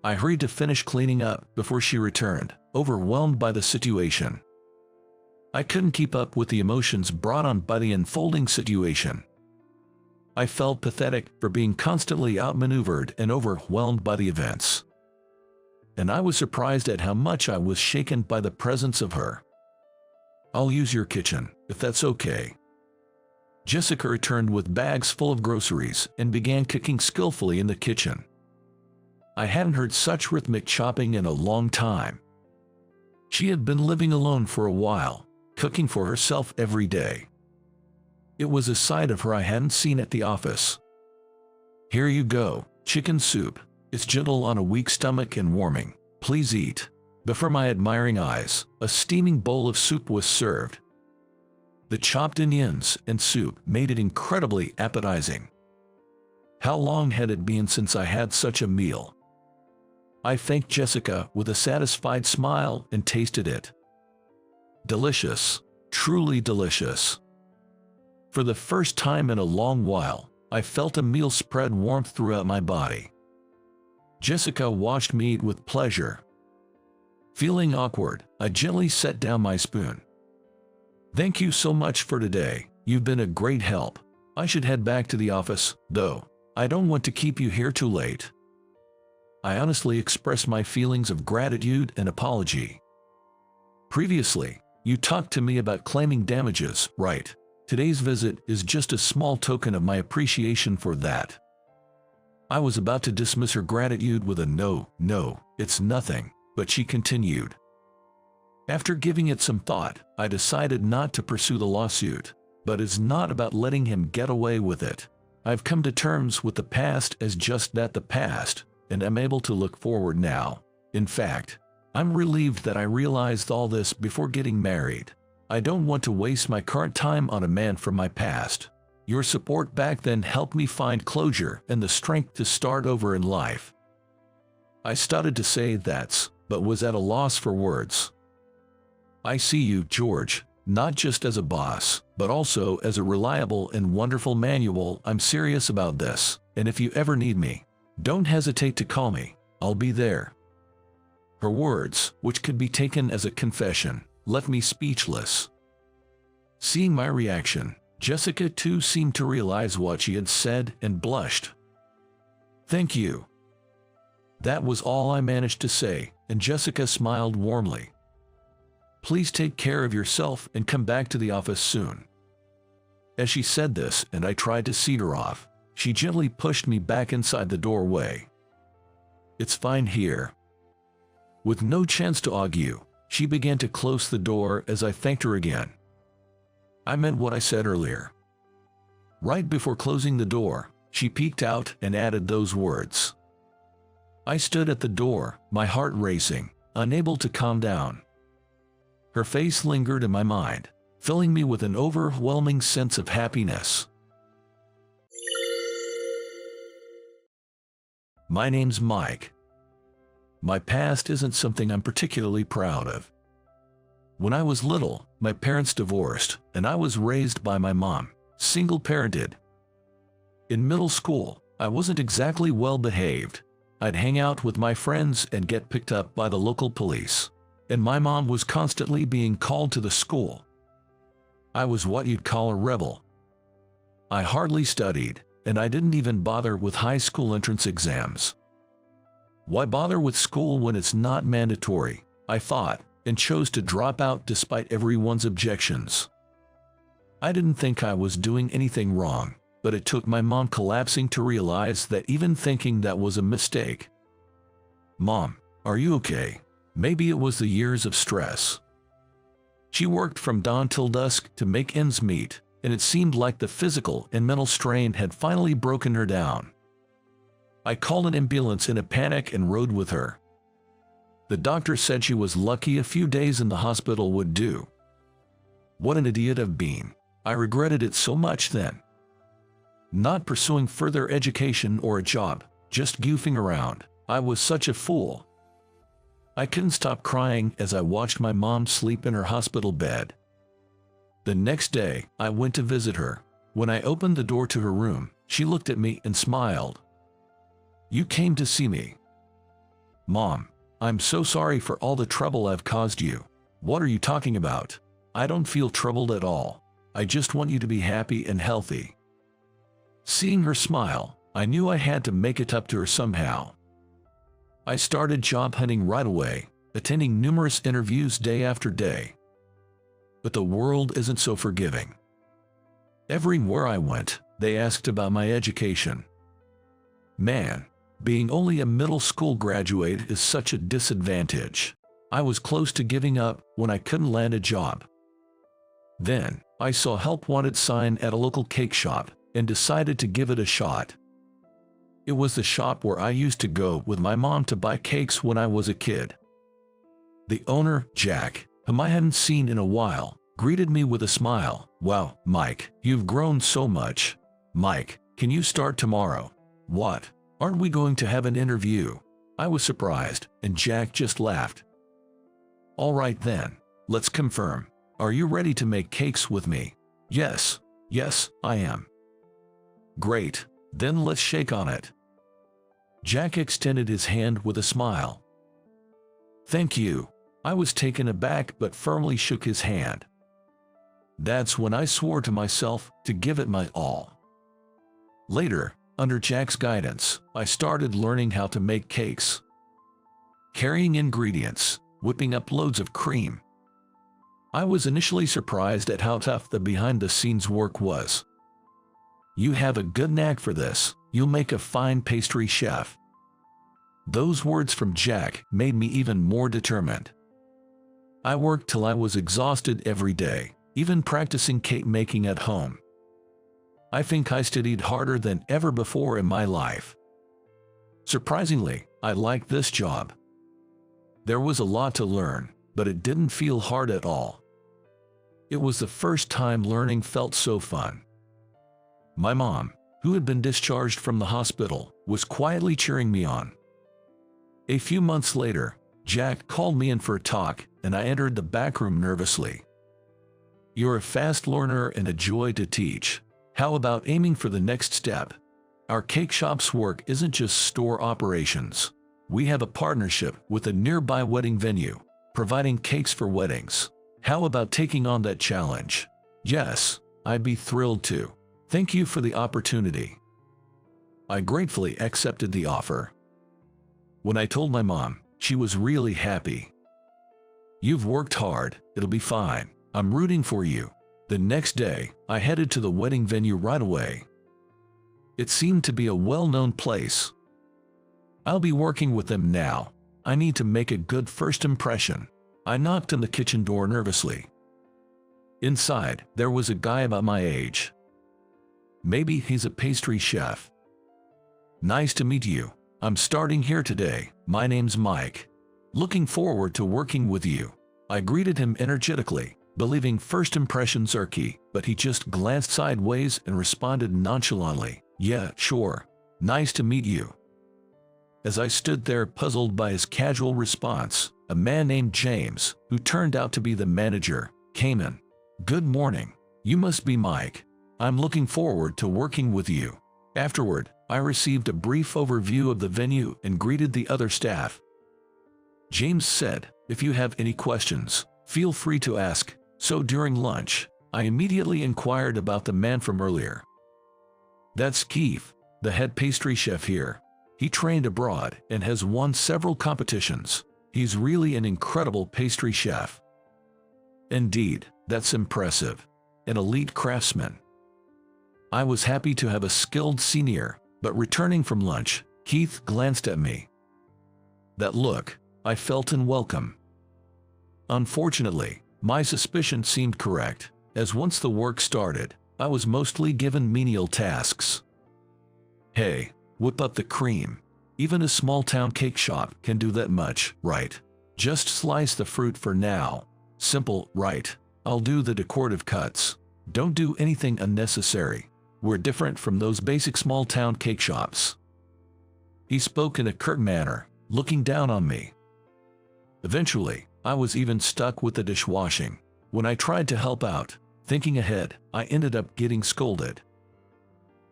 I hurried to finish cleaning up before she returned, overwhelmed by the situation. I couldn't keep up with the emotions brought on by the unfolding situation. I felt pathetic for being constantly outmaneuvered and overwhelmed by the events. And I was surprised at how much I was shaken by the presence of her. "I'll use your kitchen, if that's okay." Jessica returned with bags full of groceries and began cooking skillfully in the kitchen. I hadn't heard such rhythmic chopping in a long time. She had been living alone for a while, cooking for herself every day. It was a side of her I hadn't seen at the office. "Here you go, chicken soup. It's gentle on a weak stomach and warming. Please eat." Before my admiring eyes, a steaming bowl of soup was served. The chopped onions and soup made it incredibly appetizing. How long had it been since I had such a meal? I thanked Jessica with a satisfied smile and tasted it. Delicious. Truly delicious. For the first time in a long while, I felt a meal spread warmth throughout my body. Jessica watched me eat with pleasure. Feeling awkward, I gently set down my spoon. Thank you so much for today. You've been a great help. I should head back to the office, though. I don't want to keep you here too late. I honestly expressed my feelings of gratitude and apology. Previously, you talked to me about claiming damages, right? Today's visit is just a small token of my appreciation for that. I was about to dismiss her gratitude with a no, it's nothing, but she continued. After giving it some thought, I decided not to pursue the lawsuit, but it's not about letting him get away with it. I've come to terms with the past as just that, the past, and I'm able to look forward now. In fact, I'm relieved that I realized all this before getting married. I don't want to waste my current time on a man from my past. Your support back then helped me find closure and the strength to start over in life. I started to say that's, but was at a loss for words. I see you, George, not just as a boss, but also as a reliable and wonderful manual. I'm serious about this, and if you ever need me, don't hesitate to call me. I'll be there. Her words, which could be taken as a confession, left me speechless. Seeing my reaction, Jessica too seemed to realize what she had said and blushed. Thank you. That was all I managed to say, and Jessica smiled warmly. Please take care of yourself and come back to the office soon. As she said this and I tried to see her off, she gently pushed me back inside the doorway. It's fine here. With no chance to argue, she began to close the door as I thanked her again. I meant what I said earlier. Right before closing the door, she peeked out and added those words. I stood at the door, my heart racing, unable to calm down. Her face lingered in my mind, filling me with an overwhelming sense of happiness. My name's Mike. My past isn't something I'm particularly proud of. When I was little, my parents divorced, and I was raised by my mom, single-parented. In middle school, I wasn't exactly well-behaved. I'd hang out with my friends and get picked up by the local police, and my mom was constantly being called to the school. I was what you'd call a rebel. I hardly studied, and I didn't even bother with high school entrance exams. Why bother with school when it's not mandatory, I thought, and chose to drop out despite everyone's objections. I didn't think I was doing anything wrong, but it took my mom collapsing to realize that even thinking that was a mistake. Mom, are you okay? Maybe it was the years of stress. She worked from dawn till dusk to make ends meet, and it seemed like the physical and mental strain had finally broken her down. I called an ambulance in a panic and rode with her. The doctor said she was lucky a few days in the hospital would do. What an idiot I've been. I regretted it so much then. Not pursuing further education or a job, just goofing around. I was such a fool. I couldn't stop crying as I watched my mom sleep in her hospital bed. The next day, I went to visit her. When I opened the door to her room, she looked at me and smiled. You came to see me. Mom, I'm so sorry for all the trouble I've caused you. What are you talking about? I don't feel troubled at all. I just want you to be happy and healthy. Seeing her smile, I knew I had to make it up to her somehow. I started job hunting right away, attending numerous interviews day after day. But the world isn't so forgiving. Everywhere I went, they asked about my education. Man, being only a middle school graduate is such a disadvantage. I was close to giving up when I couldn't land a job. Then, I saw a help wanted sign at a local cake shop and decided to give it a shot. It was the shop where I used to go with my mom to buy cakes when I was a kid. The owner, Jack, whom I hadn't seen in a while, greeted me with a smile. Wow, Mike, you've grown so much. Mike, can you start tomorrow? What? Aren't we going to have an interview? I was surprised, and Jack just laughed. All right then, let's confirm. Are you ready to make cakes with me? Yes, I am. Great, then let's shake on it. Jack extended his hand with a smile. Thank you. I was taken aback but firmly shook his hand. That's when I swore to myself to give it my all. Later, under Jack's guidance, I started learning how to make cakes. Carrying ingredients, whipping up loads of cream. I was initially surprised at how tough the behind-the-scenes work was. You have a good knack for this, you'll make a fine pastry chef. Those words from Jack made me even more determined. I worked till I was exhausted every day, even practicing cake making at home. I think I studied harder than ever before in my life. Surprisingly, I liked this job. There was a lot to learn, but it didn't feel hard at all. It was the first time learning felt so fun. My mom, who had been discharged from the hospital, was quietly cheering me on. A few months later, Jack called me in for a talk, and I entered the back room nervously. You're a fast learner and a joy to teach. How about aiming for the next step? Our cake shop's work isn't just store operations. We have a partnership with a nearby wedding venue, providing cakes for weddings. How about taking on that challenge? Yes, I'd be thrilled to. Thank you for the opportunity. I gratefully accepted the offer. When I told my mom, she was really happy. You've worked hard, it'll be fine. I'm rooting for you. The next day, I headed to the wedding venue right away. It seemed to be a well-known place. I'll be working with them now. I need to make a good first impression. I knocked on the kitchen door nervously. Inside, there was a guy about my age. Maybe he's a pastry chef. Nice to meet you. I'm starting here today. My name's Mike. Looking forward to working with you. I greeted him energetically, believing first impressions are key, but he just glanced sideways and responded nonchalantly, Yeah, sure. Nice to meet you. As I stood there puzzled by his casual response, a man named James, who turned out to be the manager, came in. Good morning. You must be Mike. I'm looking forward to working with you. Afterward, I received a brief overview of the venue and greeted the other staff. James said, if you have any questions, feel free to ask. So during lunch, I immediately inquired about the man from earlier. That's Keith, the head pastry chef here. He trained abroad and has won several competitions. He's really an incredible pastry chef. Indeed, that's impressive. An elite craftsman. I was happy to have a skilled senior, but returning from lunch, Keith glanced at me. That look, I felt unwelcome. Unfortunately, my suspicion seemed correct, as once the work started, I was mostly given menial tasks. Hey, whip up the cream. Even a small-town cake shop can do that much, right? Just slice the fruit for now. Simple, right? I'll do the decorative cuts. Don't do anything unnecessary. We're different from those basic small-town cake shops. He spoke in a curt manner, looking down on me. Eventually, I was even stuck with the dishwashing. When I tried to help out, thinking ahead, I ended up getting scolded.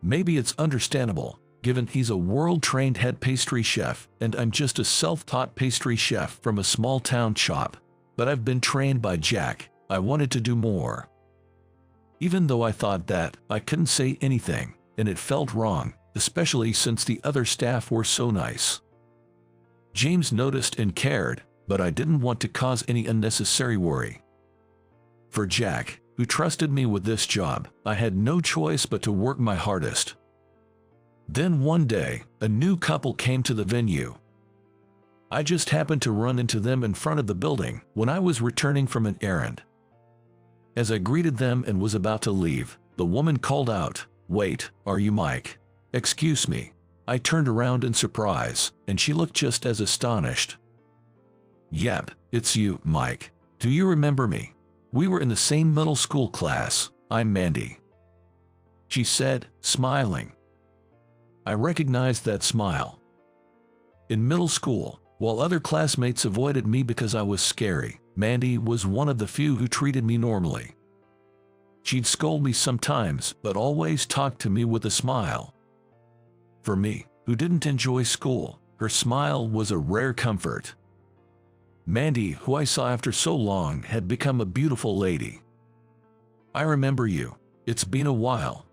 Maybe it's understandable, given he's a world-trained head pastry chef and I'm just a self-taught pastry chef from a small-town shop. But I've been trained by Jack. I wanted to do more. Even though I thought that, I couldn't say anything, and it felt wrong, especially since the other staff were so nice. James noticed and cared, but I didn't want to cause any unnecessary worry. For Jack, who trusted me with this job, I had no choice but to work my hardest. Then one day, a new couple came to the venue. I just happened to run into them in front of the building when I was returning from an errand. As I greeted them and was about to leave, the woman called out, "Wait, are you Mike?" "Excuse me." I turned around in surprise, and she looked just as astonished. "Yep, it's you, Mike. Do you remember me? We were in the same middle school class. I'm Mandy," she said, smiling. I recognized that smile. In middle school, while other classmates avoided me because I was scary, Mandy was one of the few who treated me normally. She'd scold me sometimes, but always talk to me with a smile. For me, who didn't enjoy school, her smile was a rare comfort. Mandy, who I saw after so long, had become a beautiful lady. "I remember you. It's been a while."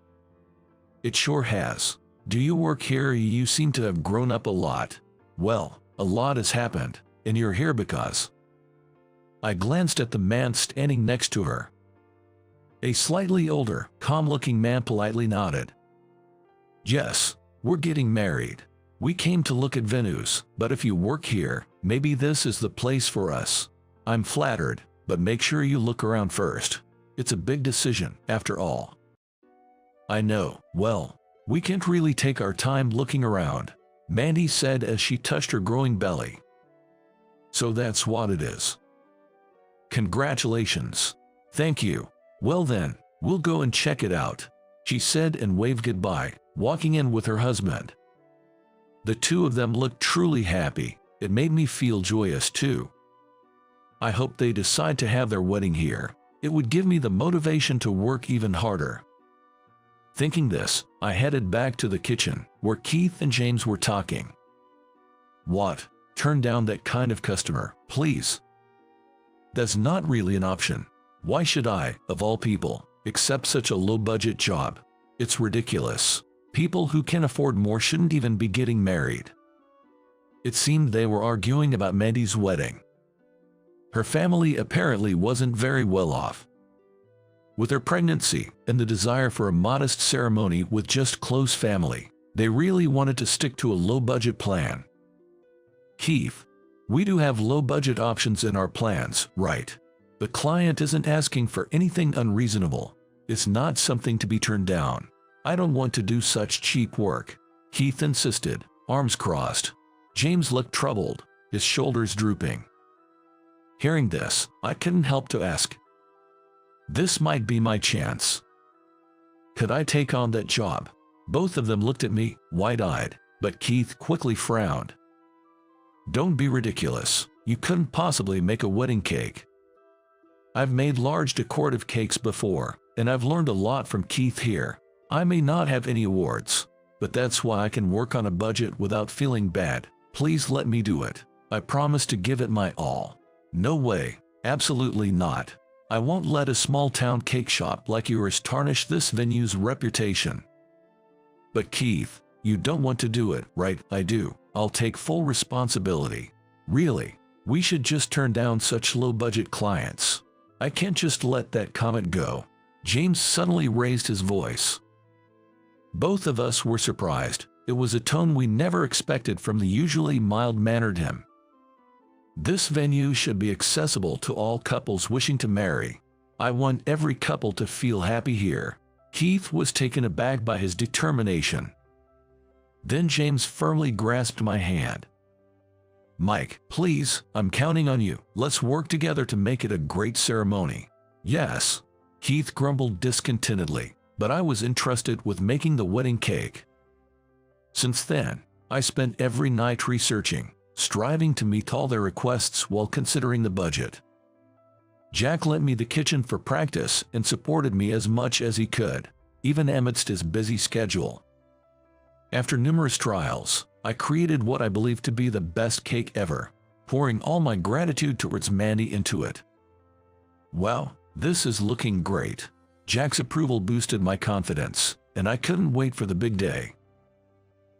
"It sure has. Do you work here? You seem to have grown up a lot." "Well, a lot has happened, and you're here because..." I glanced at the man standing next to her. A slightly older, calm-looking man politely nodded. "Yes, we're getting married. We came to look at venues, but if you work here, maybe this is the place for us." "I'm flattered, but make sure you look around first. It's a big decision, after all." "I know. Well, we can't really take our time looking around," Mandy said as she touched her growing belly. "So that's what it is. Congratulations." "Thank you. Well then, we'll go and check it out," she said and waved goodbye, walking in with her husband. The two of them looked truly happy. It made me feel joyous too. I hope they decide to have their wedding here. It would give me the motivation to work even harder. Thinking this, I headed back to the kitchen, where Keith and James were talking. "What? Turn down that kind of customer, please. That's not really an option. Why should I, of all people, accept such a low-budget job? It's ridiculous. People who can afford more shouldn't even be getting married." It seemed they were arguing about Mandy's wedding. Her family apparently wasn't very well off. With her pregnancy and the desire for a modest ceremony with just close family, they really wanted to stick to a low-budget plan. "Keith, we do have low-budget options in our plans, right? The client isn't asking for anything unreasonable. It's not something to be turned down. I don't want to do such cheap work," Keith insisted, arms crossed. James looked troubled, his shoulders drooping. Hearing this, I couldn't help to ask, "This might be my chance. Could I take on that job?" Both of them looked at me, wide-eyed, but Keith quickly frowned. "Don't be ridiculous. You couldn't possibly make a wedding cake." "I've made large decorative cakes before, and I've learned a lot from Keith here. I may not have any awards, but that's why I can work on a budget without feeling bad. Please let me do it. I promise to give it my all." "No way. Absolutely not. I won't let a small-town cake shop like yours tarnish this venue's reputation." "But Keith, you don't want to do it, right?" "I do. I'll take full responsibility." "Really? We should just turn down such low-budget clients. I can't just let that comment go." James suddenly raised his voice. Both of us were surprised. It was a tone we never expected from the usually mild-mannered him. "This venue should be accessible to all couples wishing to marry. I want every couple to feel happy here." Keith was taken aback by his determination. Then James firmly grasped my hand. "Mike, please, I'm counting on you. Let's work together to make it a great ceremony." "Yes," Keith grumbled discontentedly, but I was entrusted with making the wedding cake. Since then, I spent every night researching, striving to meet all their requests while considering the budget. Jack lent me the kitchen for practice and supported me as much as he could, even amidst his busy schedule. After numerous trials, I created what I believe to be the best cake ever, pouring all my gratitude towards Mandy into it. "Wow, this is looking great." Jack's approval boosted my confidence, and I couldn't wait for the big day.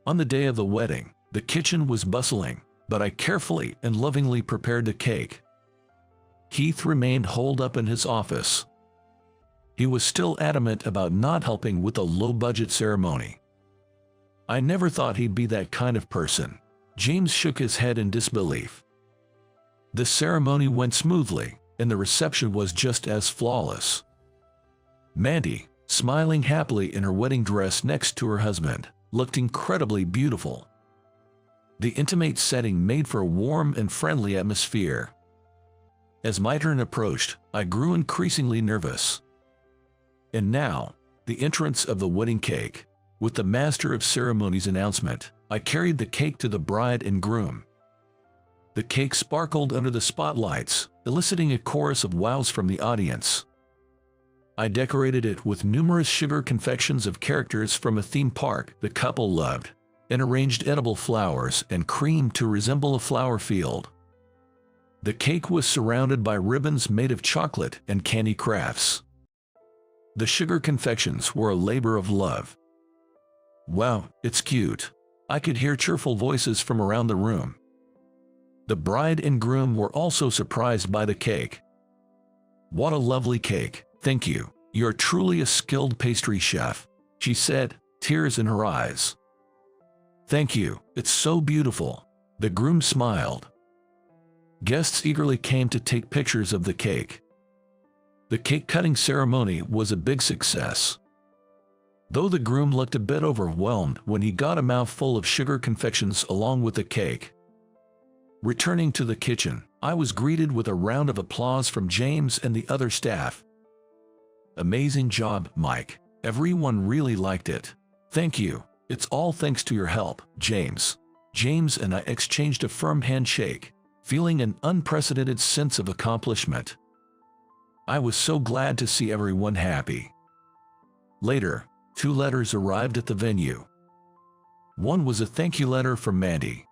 On the day of the wedding, the kitchen was bustling, but I carefully and lovingly prepared the cake. Keith remained holed up in his office. He was still adamant about not helping with a low-budget ceremony. I never thought he'd be that kind of person. James shook his head in disbelief. The ceremony went smoothly, and the reception was just as flawless. Mandy, smiling happily in her wedding dress next to her husband, looked incredibly beautiful. The intimate setting made for a warm and friendly atmosphere. As my turn approached, I grew increasingly nervous. And now, the entrance of the wedding cake, with the master of ceremonies announcement, I carried the cake to the bride and groom. The cake sparkled under the spotlights, eliciting a chorus of wows from the audience. I decorated it with numerous sugar confections of characters from a theme park the couple loved, and arranged edible flowers and cream to resemble a flower field. The cake was surrounded by ribbons made of chocolate and candy crafts. The sugar confections were a labor of love. "Wow, it's cute." I could hear cheerful voices from around the room. The bride and groom were also surprised by the cake. "What a lovely cake. Thank you. You're truly a skilled pastry chef," she said, tears in her eyes. "Thank you. It's so beautiful." The groom smiled. Guests eagerly came to take pictures of the cake. The cake-cutting ceremony was a big success. Though the groom looked a bit overwhelmed when he got a mouthful of sugar confections along with the cake. Returning to the kitchen, I was greeted with a round of applause from James and the other staff. "Amazing job, Mike. Everyone really liked it." "Thank you. It's all thanks to your help, James." James and I exchanged a firm handshake, feeling an unprecedented sense of accomplishment. I was so glad to see everyone happy. Later, 2 letters arrived at the venue. One was a thank you letter from Mandy.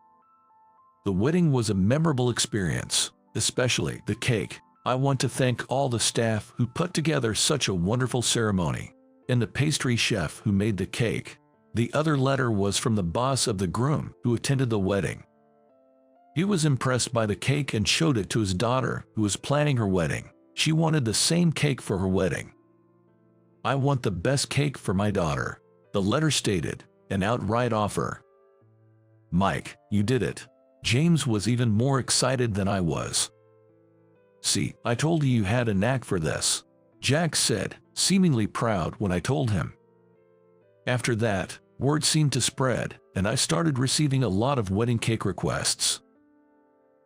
The wedding was a memorable experience, especially the cake. "I want to thank all the staff who put together such a wonderful ceremony, and the pastry chef who made the cake." The other letter was from the boss of the groom who attended the wedding. He was impressed by the cake and showed it to his daughter who was planning her wedding. She wanted the same cake for her wedding. "I want the best cake for my daughter," the letter stated, an outright offer. "Mike, you did it." James was even more excited than I was. "See, I told you you had a knack for this," Jack said, seemingly proud when I told him. After that, word seemed to spread, and I started receiving a lot of wedding cake requests.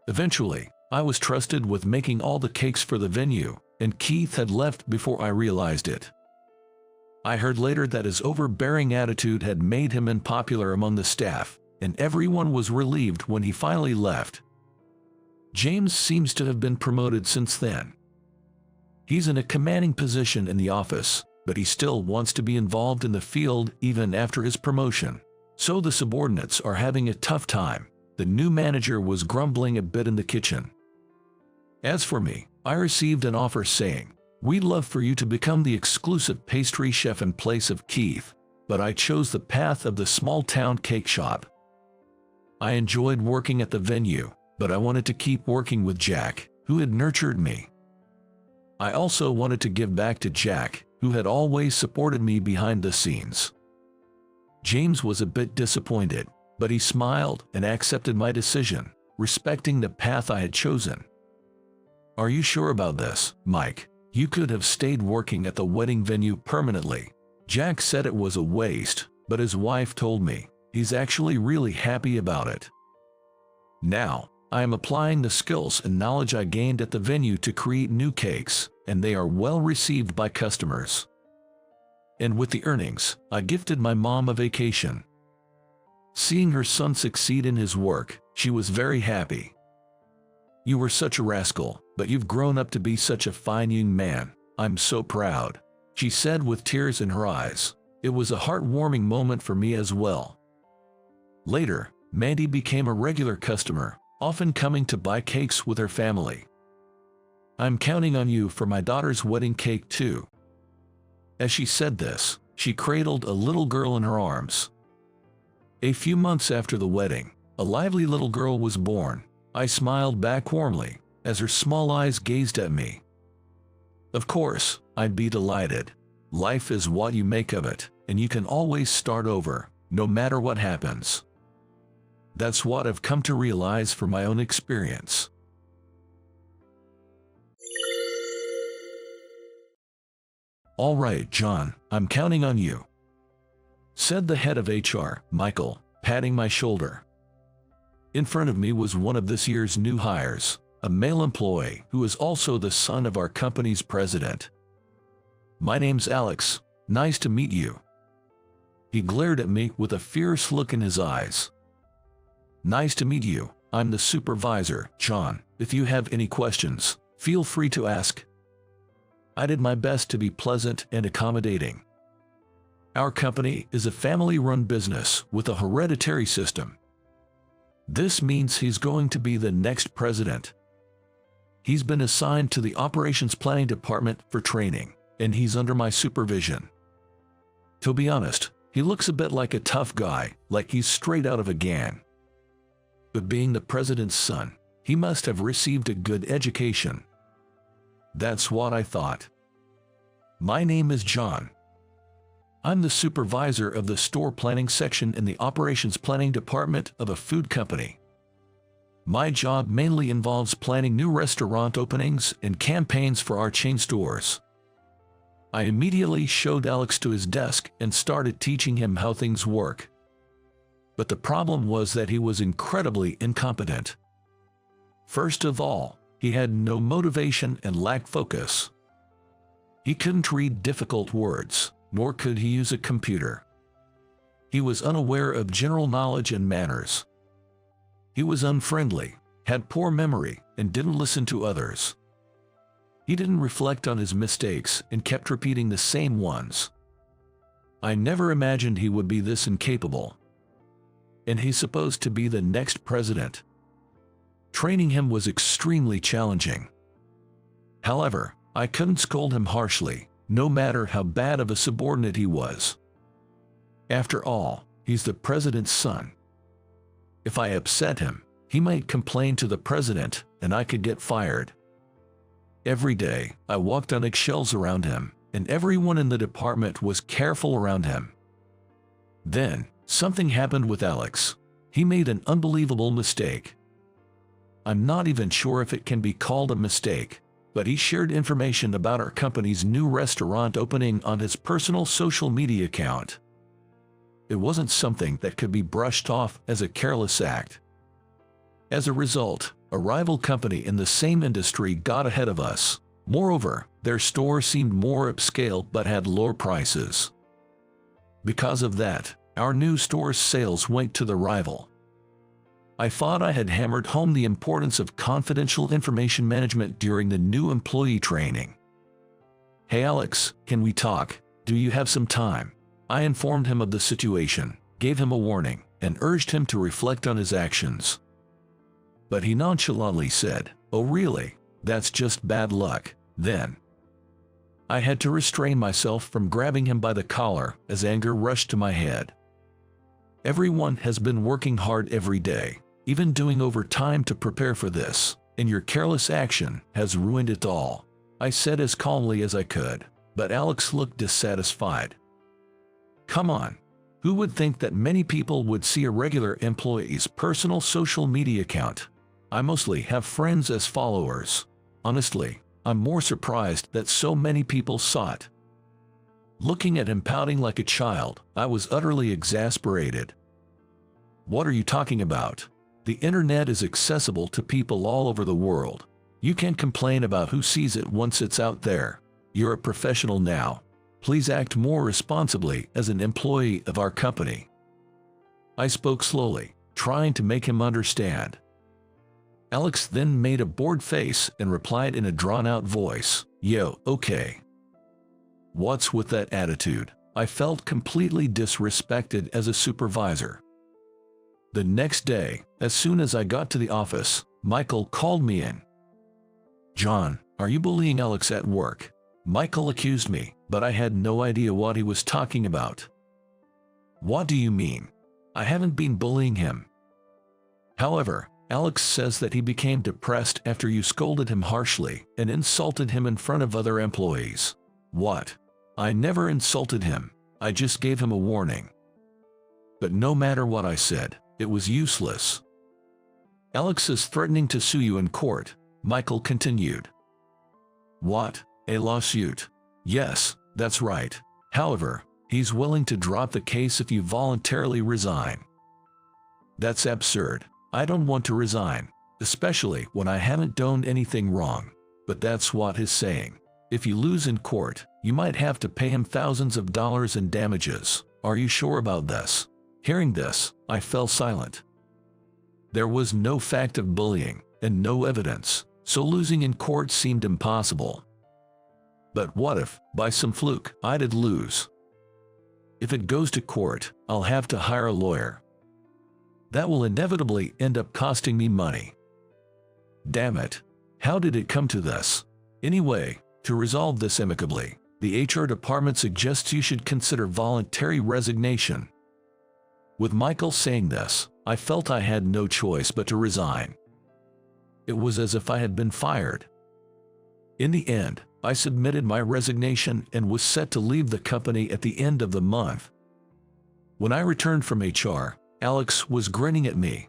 Eventually, I was trusted with making all the cakes for the venue, and Keith had left before I realized it. I heard later that his overbearing attitude had made him unpopular among the staff, and everyone was relieved when he finally left. James seems to have been promoted since then. He's in a commanding position in the office, but he still wants to be involved in the field even after his promotion. So the subordinates are having a tough time. The new manager was grumbling a bit in the kitchen. As for me, I received an offer saying, "We'd love for you to become the exclusive pastry chef in place of Keith," but I chose the path of the small-town cake shop. I enjoyed working at the venue, but I wanted to keep working with Jack, who had nurtured me. I also wanted to give back to Jack, who had always supported me behind the scenes. James was a bit disappointed, but he smiled and accepted my decision, respecting the path I had chosen. "Are you sure about this, Mike? You could have stayed working at the wedding venue permanently." Jack said it was a waste, but his wife told me he's actually really happy about it. Now, I am applying the skills and knowledge I gained at the venue to create new cakes, and they are well received by customers. And with the earnings, I gifted my mom a vacation. Seeing her son succeed in his work, she was very happy. "You were such a rascal, but you've grown up to be such a fine young man. I'm so proud," she said with tears in her eyes. It was a heartwarming moment for me as well. Later, Mandy became a regular customer, often coming to buy cakes with her family. "I'm counting on you for my daughter's wedding cake too." As she said this, she cradled a little girl in her arms. A few months after the wedding, a lively little girl was born. I smiled back warmly as her small eyes gazed at me. Of course, I'd be delighted. Life is what you make of it, and you can always start over, no matter what happens. That's what I've come to realize from my own experience. "All right, John, I'm counting on you," said the head of HR, Michael, patting my shoulder. In front of me was one of this year's new hires, a male employee who is also the son of our company's president. "My name's Alex. Nice to meet you." He glared at me with a fierce look in his eyes. Nice to meet you. I'm the supervisor, John. If you have any questions, feel free to ask. I did my best to be pleasant and accommodating. Our company is a family-run business with a hereditary system. This means he's going to be the next president. He's been assigned to the operations planning department for training, and he's under my supervision. To be honest, he looks a bit like a tough guy, like he's straight out of a gang. But being the president's son, he must have received a good education. That's what I thought. My name is John. I'm the supervisor of the store planning section in the operations planning department of a food company. My job mainly involves planning new restaurant openings and campaigns for our chain stores. I immediately showed Alex to his desk and started teaching him how things work. But the problem was that he was incredibly incompetent. First of all, he had no motivation and lacked focus. He couldn't read difficult words, nor could he use a computer. He was unaware of general knowledge and manners. He was unfriendly, had poor memory, and didn't listen to others. He didn't reflect on his mistakes and kept repeating the same ones. I never imagined he would be this incapable. And he's supposed to be the next president. Training him was extremely challenging. However, I couldn't scold him harshly, no matter how bad of a subordinate he was. After all, he's the president's son. If I upset him, he might complain to the president, and I could get fired. Every day, I walked on eggshells around him, and everyone in the department was careful around him. Then, something happened with Alex. He made an unbelievable mistake. I'm not even sure if it can be called a mistake, but he shared information about our company's new restaurant opening on his personal social media account. It wasn't something that could be brushed off as a careless act. As a result, a rival company in the same industry got ahead of us. Moreover, their store seemed more upscale but had lower prices. Because of that, our new store's sales went to the rival. I thought I had hammered home the importance of confidential information management during the new employee training. Hey Alex, can we talk? Do you have some time? I informed him of the situation, gave him a warning, and urged him to reflect on his actions. But he nonchalantly said, "Oh really? That's just bad luck, then." I had to restrain myself from grabbing him by the collar as anger rushed to my head. Everyone has been working hard every day, even doing overtime to prepare for this, and your careless action has ruined it all, I said as calmly as I could, but Alex looked dissatisfied. Come on. Who would think that many people would see a regular employee's personal social media account? I mostly have friends as followers. Honestly, I'm more surprised that so many people saw it. Looking at him pouting like a child, I was utterly exasperated. What are you talking about? The internet is accessible to people all over the world. You can't complain about who sees it once it's out there. You're a professional now. Please act more responsibly as an employee of our company. I spoke slowly, trying to make him understand. Alex then made a bored face and replied in a drawn-out voice, "Yo, okay." What's with that attitude? I felt completely disrespected as a supervisor. The next day, as soon as I got to the office, Michael called me in. "John, are you bullying Alex at work?" Michael accused me, but I had no idea what he was talking about. "What do you mean? I haven't been bullying him." However, Alex says that he became depressed after you scolded him harshly and insulted him in front of other employees. What? I never insulted him. I just gave him a warning. But no matter what I said, it was useless. Alex is threatening to sue you in court, Michael continued. What? A lawsuit? Yes, that's right. However, he's willing to drop the case if you voluntarily resign. That's absurd. I don't want to resign, especially when I haven't done anything wrong. But that's what he's saying. If you lose in court, you might have to pay him thousands of dollars in damages. Are you sure about this? Hearing this, I fell silent. There was no fact of bullying and no evidence, so losing in court seemed impossible. But what if, by some fluke, I did lose? If it goes to court, I'll have to hire a lawyer. That will inevitably end up costing me money. Damn it. How did it come to this? Anyway, to resolve this amicably, the HR department suggests you should consider voluntary resignation. With Michael saying this, I felt I had no choice but to resign. It was as if I had been fired. In the end, I submitted my resignation and was set to leave the company at the end of the month. When I returned from HR, Alex was grinning at me.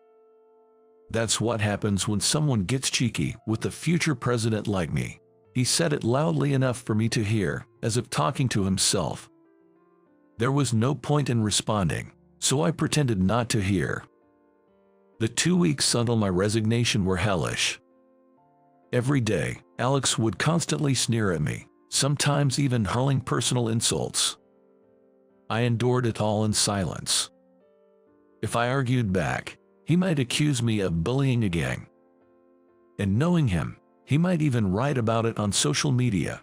That's what happens when someone gets cheeky with the future president like me. He said it loudly enough for me to hear, as if talking to himself. There was no point in responding, so I pretended not to hear. The 2 weeks until my resignation were hellish. Every day, Alex would constantly sneer at me, sometimes even hurling personal insults. I endured it all in silence. If I argued back, he might accuse me of bullying a gang. And knowing him, he might even write about it on social media.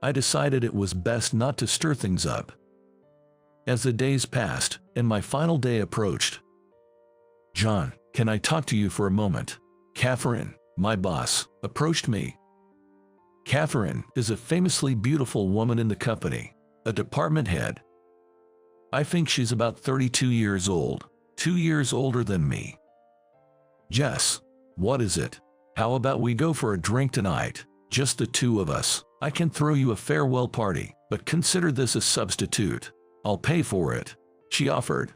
I decided it was best not to stir things up. As the days passed and my final day approached, "John, can I talk to you for a moment?" Catherine, my boss, approached me. Catherine is a famously beautiful woman in the company, a department head. I think she's about 32 years old, 2 years older than me. "Jess, what is it? How about we go for a drink tonight? Just the two of us. I can throw you a farewell party, but consider this a substitute. I'll pay for it," she offered.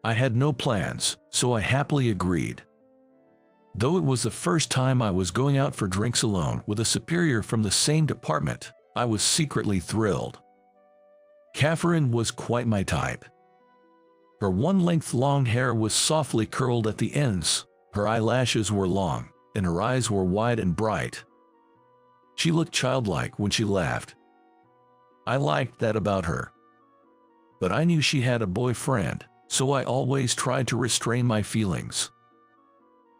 I had no plans, so I happily agreed. Though it was the first time I was going out for drinks alone with a superior from the same department, I was secretly thrilled. Catherine was quite my type. Her one-length long hair was softly curled at the ends, her eyelashes were long, and her eyes were wide and bright. She looked childlike when she laughed. I liked that about her. But I knew she had a boyfriend, so I always tried to restrain my feelings.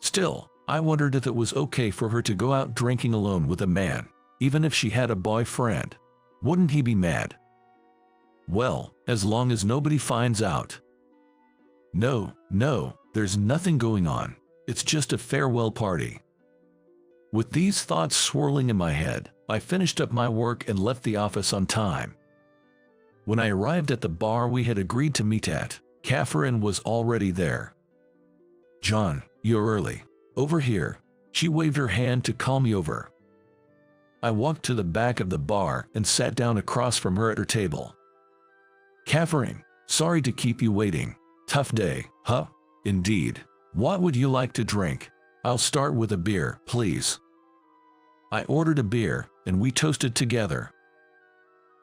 Still, I wondered if it was okay for her to go out drinking alone with a man, even if she had a boyfriend. Wouldn't he be mad? Well, as long as nobody finds out. No, there's nothing going on. It's just a farewell party. With these thoughts swirling in my head, I finished up my work and left the office on time. When I arrived at the bar we had agreed to meet at, Catherine was already there. "John, you're early. Over here." She waved her hand to call me over. I walked to the back of the bar and sat down across from her at her table. "Catherine, sorry to keep you waiting. Tough day, huh?" "Indeed. What would you like to drink?" "I'll start with a beer, please." I ordered a beer, and we toasted together.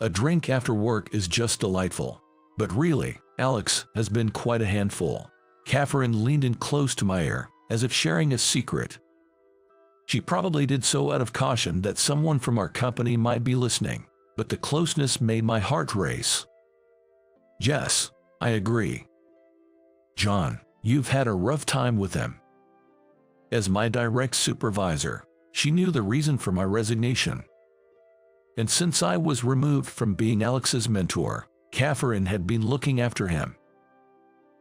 A drink after work is just delightful. But really, Alex has been quite a handful. Catherine leaned in close to my ear, as if sharing a secret. She probably did so out of caution that someone from our company might be listening, but the closeness made my heart race. "Jess, I agree. John, you've had a rough time with him." As my direct supervisor, she knew the reason for my resignation. And since I was removed from being Alex's mentor, Catherine had been looking after him.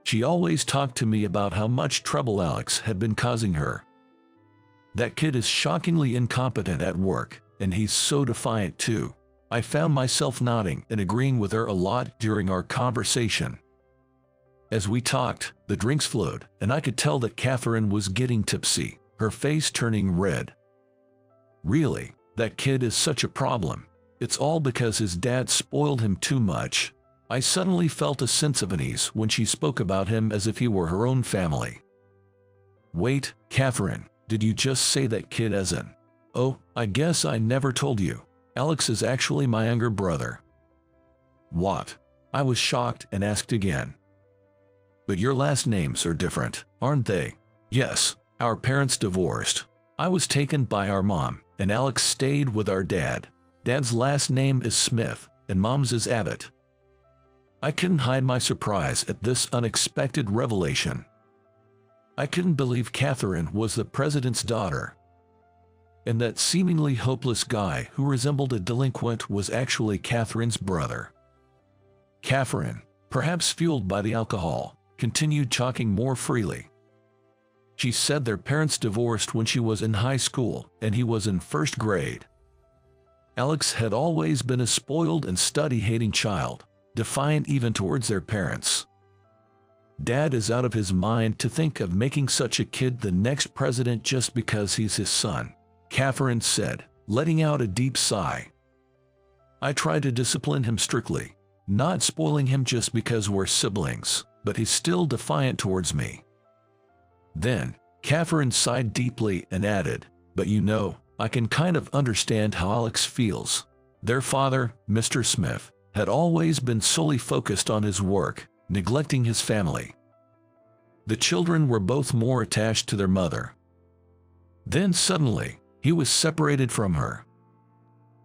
She always talked to me about how much trouble Alex had been causing her. "That kid is shockingly incompetent at work, and he's so defiant too." I found myself nodding and agreeing with her a lot during our conversation. As we talked, the drinks flowed, and I could tell that Catherine was getting tipsy, her face turning red. "Really, that kid is such a problem. It's all because his dad spoiled him too much." I suddenly felt a sense of unease when she spoke about him as if he were her own family. "Wait, Catherine, did you just say that kid as in?" "Oh, I guess I never told you. Alex is actually my younger brother." "What?" I was shocked and asked again. "But your last names are different, aren't they?" "Yes, our parents divorced. I was taken by our mom, and Alex stayed with our dad. Dad's last name is Smith, and Mom's is Abbott." I couldn't hide my surprise at this unexpected revelation. I couldn't believe Catherine was the president's daughter. And that seemingly hopeless guy who resembled a delinquent was actually Catherine's brother. Catherine, perhaps fueled by the alcohol, continued talking more freely. She said their parents divorced when she was in high school and he was in first grade. Alex had always been a spoiled and study-hating child, defiant even towards their parents. Dad is out of his mind to think of making such a kid the next president just because he's his son, Catherine said, letting out a deep sigh. I tried to discipline him strictly, not spoiling him just because we're siblings, but he's still defiant towards me. Then, Catherine sighed deeply and added, but you know, I can kind of understand how Alex feels. Their father, Mr. Smith, had always been solely focused on his work, neglecting his family. The children were both more attached to their mother. Then suddenly, he was separated from her.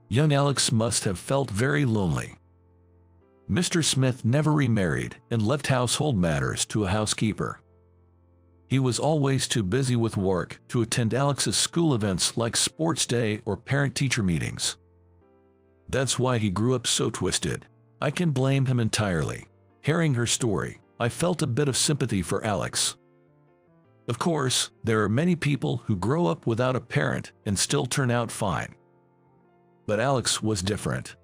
Young Alex must have felt very lonely. Mr. Smith never remarried and left household matters to a housekeeper. He was always too busy with work to attend Alex's school events like sports day or parent-teacher meetings. That's why he grew up so twisted. I can blame him entirely. Hearing her story, I felt a bit of sympathy for Alex. Of course, there are many people who grow up without a parent and still turn out fine. But Alex was different.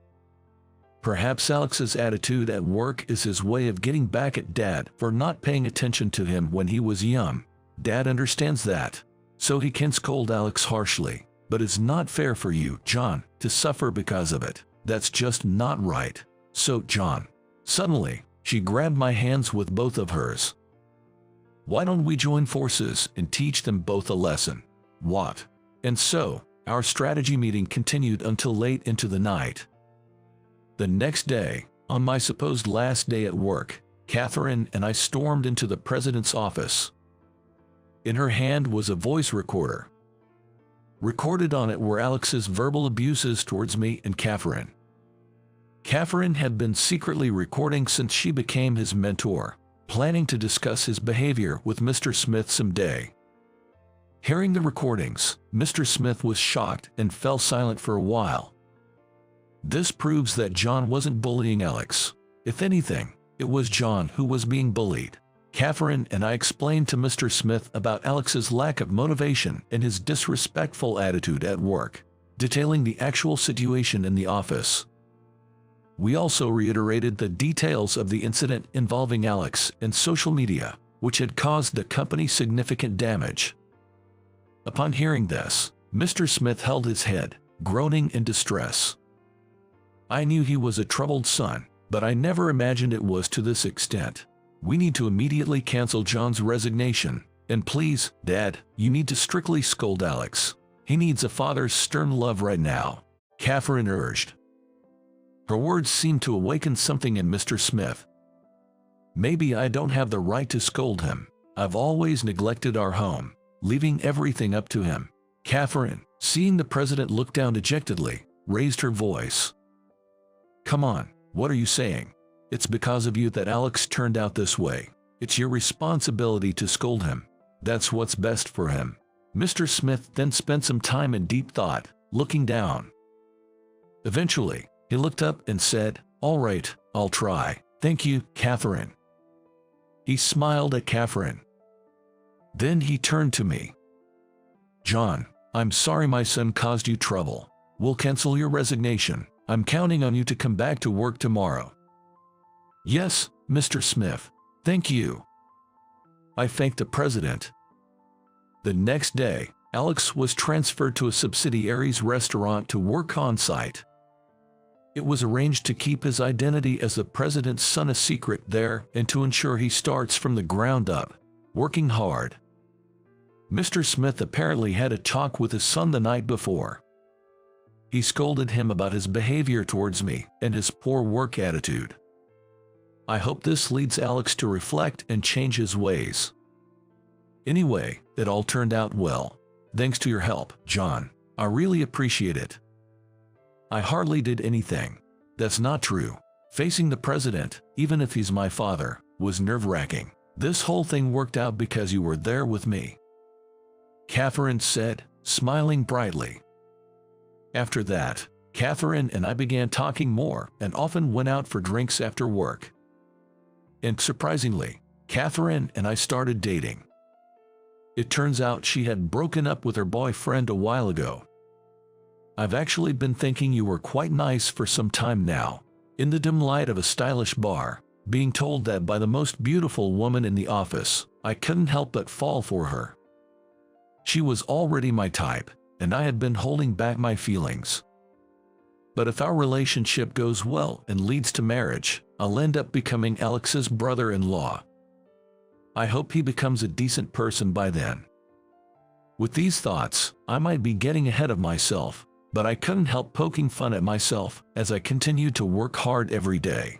Perhaps Alex's attitude at work is his way of getting back at Dad for not paying attention to him when he was young. Dad understands that, so he can scold Alex harshly. But it's not fair for you, John, to suffer because of it. That's just not right. So, John. Suddenly, she grabbed my hands with both of hers. Why don't we join forces and teach them both a lesson? What? And so, our strategy meeting continued until late into the night. The next day, on my supposed last day at work, Catherine and I stormed into the president's office. In her hand was a voice recorder. Recorded on it were Alex's verbal abuses towards me and Catherine. Catherine had been secretly recording since she became his mentor, planning to discuss his behavior with Mr. Smith someday. Hearing the recordings, Mr. Smith was shocked and fell silent for a while. This proves that John wasn't bullying Alex. If anything, it was John who was being bullied. Catherine and I explained to Mr. Smith about Alex's lack of motivation and his disrespectful attitude at work, detailing the actual situation in the office. We also reiterated the details of the incident involving Alex and social media, which had caused the company significant damage. Upon hearing this, Mr. Smith held his head, groaning in distress. I knew he was a troubled son, but I never imagined it was to this extent. We need to immediately cancel John's resignation, and please, Dad, you need to strictly scold Alex. He needs a father's stern love right now, Catherine urged. Her words seemed to awaken something in Mr. Smith. Maybe I don't have the right to scold him. I've always neglected our home, leaving everything up to him. Catherine, seeing the president look down dejectedly, raised her voice. Come on, what are you saying? It's because of you that Alex turned out this way. It's your responsibility to scold him. That's what's best for him. Mr. Smith then spent some time in deep thought, looking down. Eventually, he looked up and said, "All right, I'll try. Thank you, Catherine." He smiled at Catherine. Then he turned to me. "John, I'm sorry my son caused you trouble. We'll cancel your resignation. I'm counting on you to come back to work tomorrow." "Yes, Mr. Smith. Thank you." I thanked the president. The next day, Alex was transferred to a subsidiary's restaurant to work on site. It was arranged to keep his identity as the president's son a secret there and to ensure he starts from the ground up, working hard. Mr. Smith apparently had a talk with his son the night before. He scolded him about his behavior towards me and his poor work attitude. I hope this leads Alex to reflect and change his ways. Anyway, it all turned out well. Thanks to your help, John. I really appreciate it. I hardly did anything. That's not true. Facing the president, even if he's my father, was nerve-wracking. This whole thing worked out because you were there with me," Catherine said, smiling brightly. After that, Catherine and I began talking more and often went out for drinks after work. And surprisingly, Catherine and I started dating. It turns out she had broken up with her boyfriend a while ago. I've actually been thinking you were quite nice for some time now, in the dim light of a stylish bar, being told that by the most beautiful woman in the office. I couldn't help but fall for her. She was already my type, and I had been holding back my feelings. But if our relationship goes well and leads to marriage, I'll end up becoming Alex's brother-in-law. I hope he becomes a decent person by then. With these thoughts, I might be getting ahead of myself, but I couldn't help poking fun at myself as I continued to work hard every day.